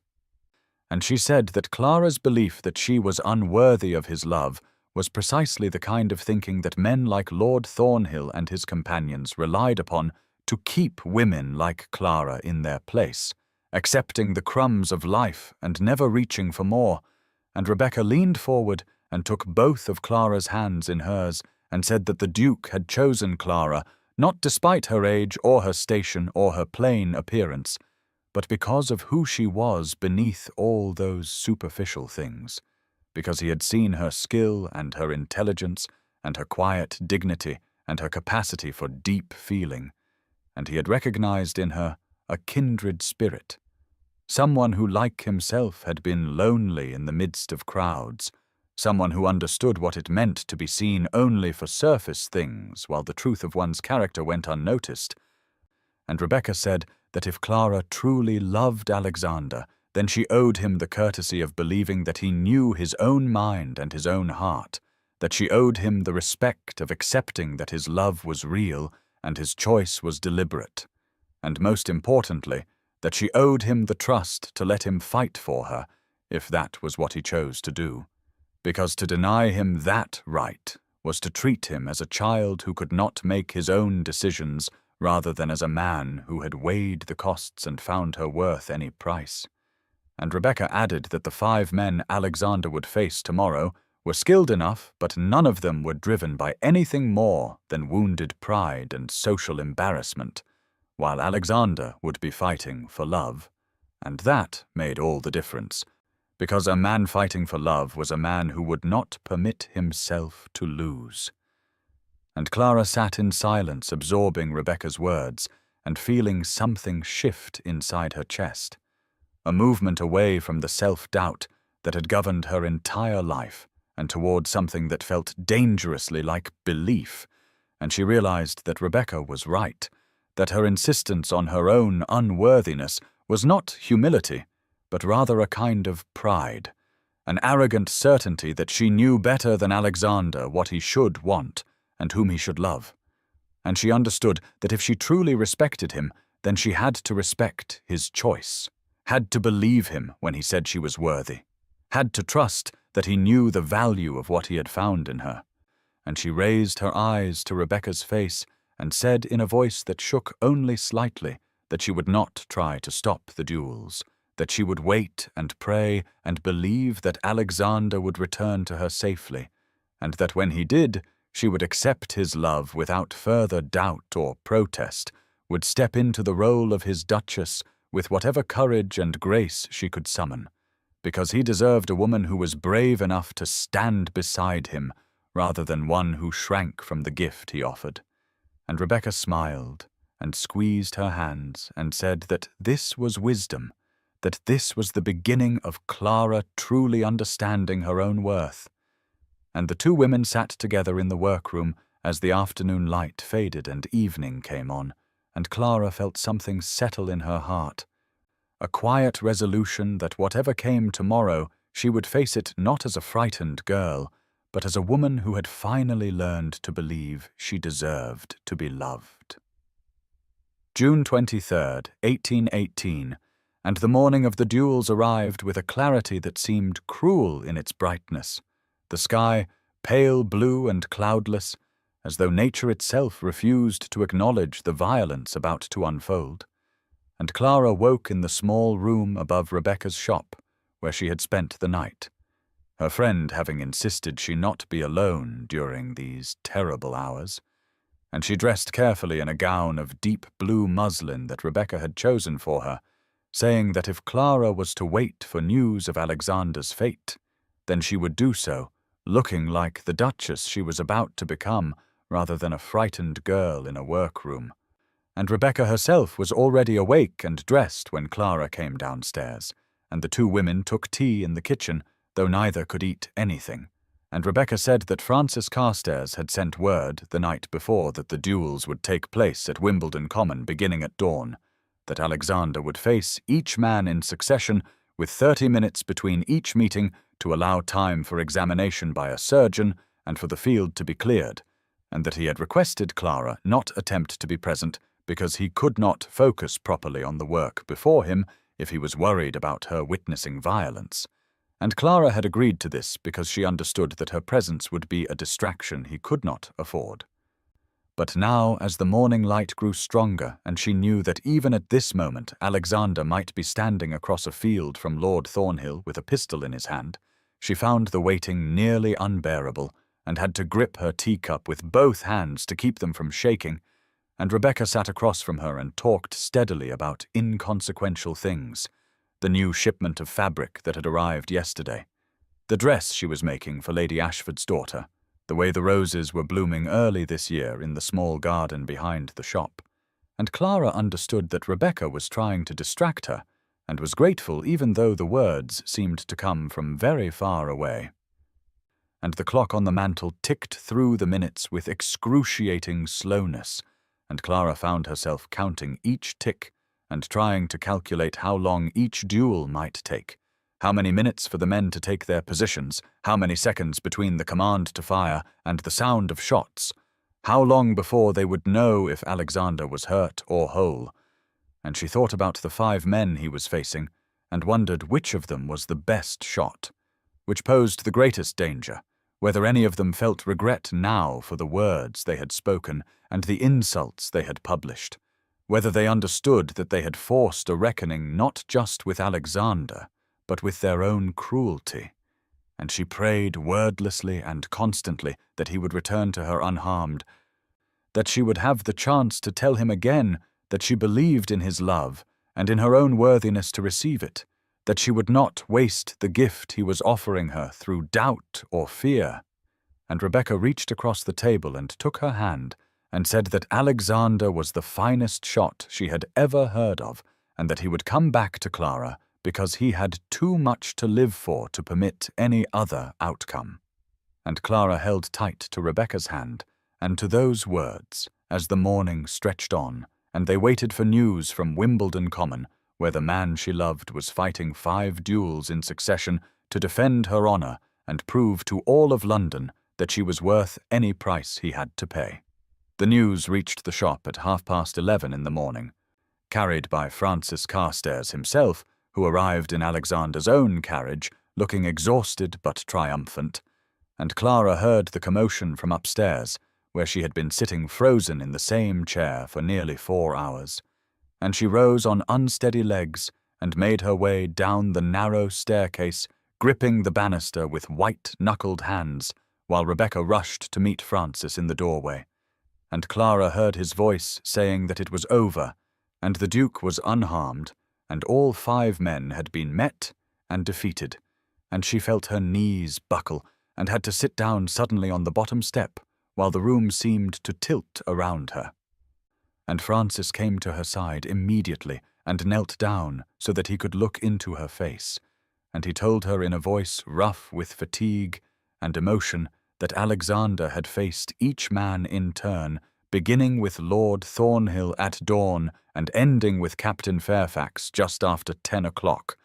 And she said that Clara's belief that she was unworthy of his love was precisely the kind of thinking that men like Lord Thornhill and his companions relied upon to keep women like Clara in their place, accepting the crumbs of life and never reaching for more. And Rebecca leaned forward and took both of Clara's hands in hers and said that the Duke had chosen Clara not despite her age or her station or her plain appearance, but because of who she was beneath all those superficial things, because he had seen her skill and her intelligence and her quiet dignity and her capacity for deep feeling, and he had recognized in her a kindred spirit, someone who like himself had been lonely in the midst of crowds, someone who understood what it meant to be seen only for surface things while the truth of one's character went unnoticed. And Rebecca said that if Clara truly loved Alexander, then she owed him the courtesy of believing that he knew his own mind and his own heart, that she owed him the respect of accepting that his love was real and his choice was deliberate, and most importantly, that she owed him the trust to let him fight for her, if that was what he chose to do, because to deny him that right was to treat him as a child who could not make his own decisions rather than as a man who had weighed the costs and found her worth any price. And Rebecca added that the 5 men Alexander would face tomorrow were skilled enough, but none of them were driven by anything more than wounded pride and social embarrassment, while Alexander would be fighting for love. And that made all the difference, because a man fighting for love was a man who would not permit himself to lose. And Clara sat in silence, absorbing Rebecca's words and feeling something shift inside her chest, a movement away from the self-doubt that had governed her entire life and toward something that felt dangerously like belief, and she realized that Rebecca was right, that her insistence on her own unworthiness was not humility, but rather a kind of pride, an arrogant certainty that she knew better than Alexander what he should want and whom he should love. And she understood that if she truly respected him, then she had to respect his choice, had to believe him when he said she was worthy, had to trust that he knew the value of what he had found in her. And she raised her eyes to Rebecca's face and said in a voice that shook only slightly that she would not try to stop the duels, that she would wait and pray and believe that Alexander would return to her safely, and that when he did, she would accept his love without further doubt or protest, would step into the role of his duchess with whatever courage and grace she could summon, because he deserved a woman who was brave enough to stand beside him rather than one who shrank from the gift he offered. And Rebecca smiled and squeezed her hands and said that this was wisdom, that this was the beginning of Clara truly understanding her own worth. And the two women sat together in the workroom as the afternoon light faded and evening came on, and Clara felt something settle in her heart, a quiet resolution that whatever came tomorrow, she would face it not as a frightened girl, but as a woman who had finally learned to believe she deserved to be loved. June 23rd, 1818, and the morning of the duels arrived with a clarity that seemed cruel in its brightness, the sky pale blue and cloudless, as though nature itself refused to acknowledge the violence about to unfold. And Clara woke in the small room above Rebecca's shop, where she had spent the night, her friend having insisted she not be alone during these terrible hours. And she dressed carefully in a gown of deep blue muslin that Rebecca had chosen for her, saying that if Clara was to wait for news of Alexander's fate, then she would do so, looking like the Duchess she was about to become, rather than a frightened girl in a workroom. And Rebecca herself was already awake and dressed when Clara came downstairs, and the two women took tea in the kitchen, though neither could eat anything. And Rebecca said that Francis Carstairs had sent word the night before that the duels would take place at Wimbledon Common beginning at dawn, that Alexander would face each man in succession with 30 minutes between each meeting to allow time for examination by a surgeon and for the field to be cleared, and that he had requested Clara not attempt to be present because he could not focus properly on the work before him if he was worried about her witnessing violence. And Clara had agreed to this because she understood that her presence would be a distraction he could not afford. But now, as the morning light grew stronger and she knew that even at this moment Alexander might be standing across a field from Lord Thornhill with a pistol in his hand, she found the waiting nearly unbearable and had to grip her teacup with both hands to keep them from shaking, and Rebecca sat across from her and talked steadily about inconsequential things, the new shipment of fabric that had arrived yesterday, the dress she was making for Lady Ashford's daughter, the way the roses were blooming early this year in the small garden behind the shop. And Clara understood that Rebecca was trying to distract her, and was grateful even though the words seemed to come from very far away. And the clock on the mantel ticked through the minutes with excruciating slowness, and Clara found herself counting each tick and trying to calculate how long each duel might take, how many minutes for the men to take their positions, how many seconds between the command to fire and the sound of shots, how long before they would know if Alexander was hurt or whole. And she thought about the 5 men he was facing and wondered which of them was the best shot, which posed the greatest danger, whether any of them felt regret now for the words they had spoken and the insults they had published, whether they understood that they had forced a reckoning not just with Alexander, but with their own cruelty. And she prayed wordlessly and constantly that he would return to her unharmed, that she would have the chance to tell him again that she believed in his love and in her own worthiness to receive it, that she would not waste the gift he was offering her through doubt or fear. And Rebecca reached across the table and took her hand and said that Alexander was the finest shot she had ever heard of, and that he would come back to Clara because he had too much to live for to permit any other outcome. And Clara held tight to Rebecca's hand and to those words as the morning stretched on, and they waited for news from Wimbledon Common, where the man she loved was fighting 5 duels in succession to defend her honour and prove to all of London that she was worth any price he had to pay. The news reached the shop at 11:30 in the morning, carried by Francis Carstairs himself, who arrived in Alexander's own carriage, looking exhausted but triumphant, and Clara heard the commotion from upstairs, where she had been sitting frozen in the same chair for nearly 4 hours, and she rose on unsteady legs and made her way down the narrow staircase, gripping the banister with white-knuckled hands, while Rebecca rushed to meet Francis in the doorway. And Clara heard his voice saying that it was over, and the Duke was unharmed, and all 5 men had been met and defeated, and she felt her knees buckle and had to sit down suddenly on the bottom step while the room seemed to tilt around her. And Francis came to her side immediately and knelt down so that he could look into her face, and he told her in a voice rough with fatigue and emotion that Alexander had faced each man in turn, beginning with Lord Thornhill at dawn and ending with Captain Fairfax just after 10 o'clock,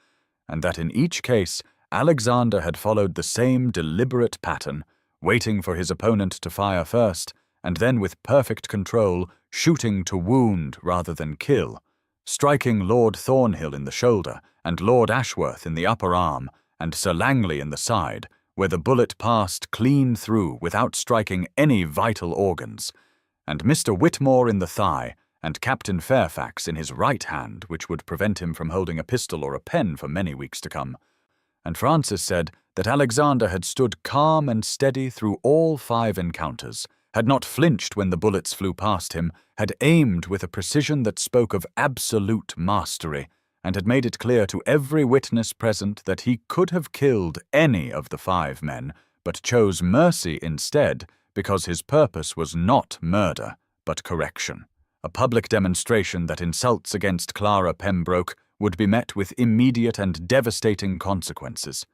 and that in each case Alexander had followed the same deliberate pattern, waiting for his opponent to fire first, and then with perfect control, shooting to wound rather than kill, striking Lord Thornhill in the shoulder and Lord Ashworth in the upper arm and Sir Langley in the side, where the bullet passed clean through without striking any vital organs, and Mr. Whitmore in the thigh and Captain Fairfax in his right hand, which would prevent him from holding a pistol or a pen for many weeks to come. And Francis said that Alexander had stood calm and steady through all 5 encounters, had not flinched when the bullets flew past him, had aimed with a precision that spoke of absolute mastery, and had made it clear to every witness present that he could have killed any of the 5 men, but chose mercy instead because his purpose was not murder, but correction. A public demonstration that insults against Clara Pembroke would be met with immediate and devastating consequences.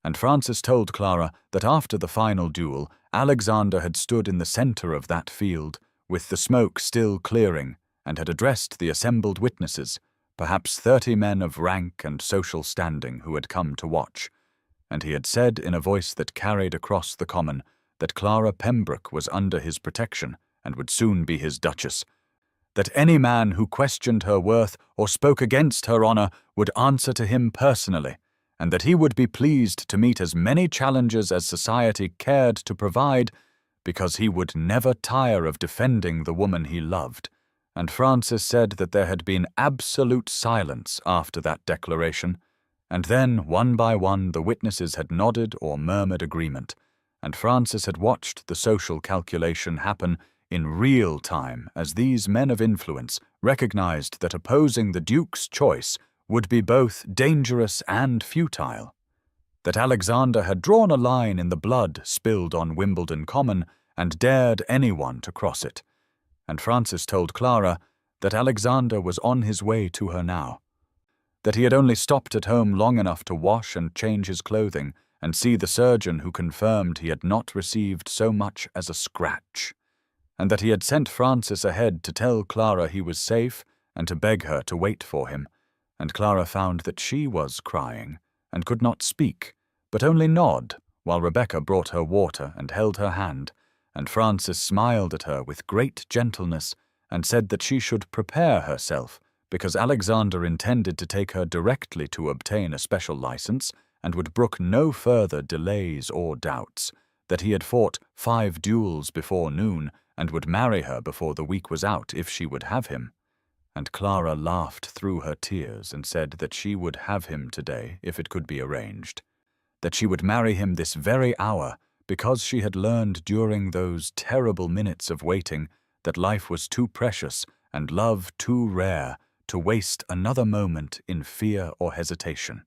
And Francis told Clara that after the final duel, Alexander had stood in the center of that field, with the smoke still clearing, and had addressed the assembled witnesses, perhaps 30 men of rank and social standing who had come to watch, and he had said in a voice that carried across the common that Clara Pembroke was under his protection and would soon be his duchess, that any man who questioned her worth or spoke against her honor would answer to him personally, and that he would be pleased to meet as many challenges as society cared to provide, because he would never tire of defending the woman he loved. And Francis said that there had been absolute silence after that declaration, and then, one by one, the witnesses had nodded or murmured agreement, and Francis had watched the social calculation happen in real time as these men of influence recognized that opposing the Duke's choice would be both dangerous and futile, that Alexander had drawn a line in the blood spilled on Wimbledon Common and dared anyone to cross it, and Francis told Clara that Alexander was on his way to her now, that he had only stopped at home long enough to wash and change his clothing and see the surgeon who confirmed he had not received so much as a scratch, and that he had sent Francis ahead to tell Clara he was safe and to beg her to wait for him, and Clara found that she was crying and could not speak, but only nod, while Rebecca brought her water and held her hand, and Francis smiled at her with great gentleness and said that she should prepare herself, because Alexander intended to take her directly to obtain a special license and would brook no further delays or doubts, that he had fought 5 duels before noon and would marry her before the week was out if she would have him. And Clara laughed through her tears and said that she would have him today if it could be arranged, that she would marry him this very hour because she had learned during those terrible minutes of waiting that life was too precious and love too rare to waste another moment in fear or hesitation.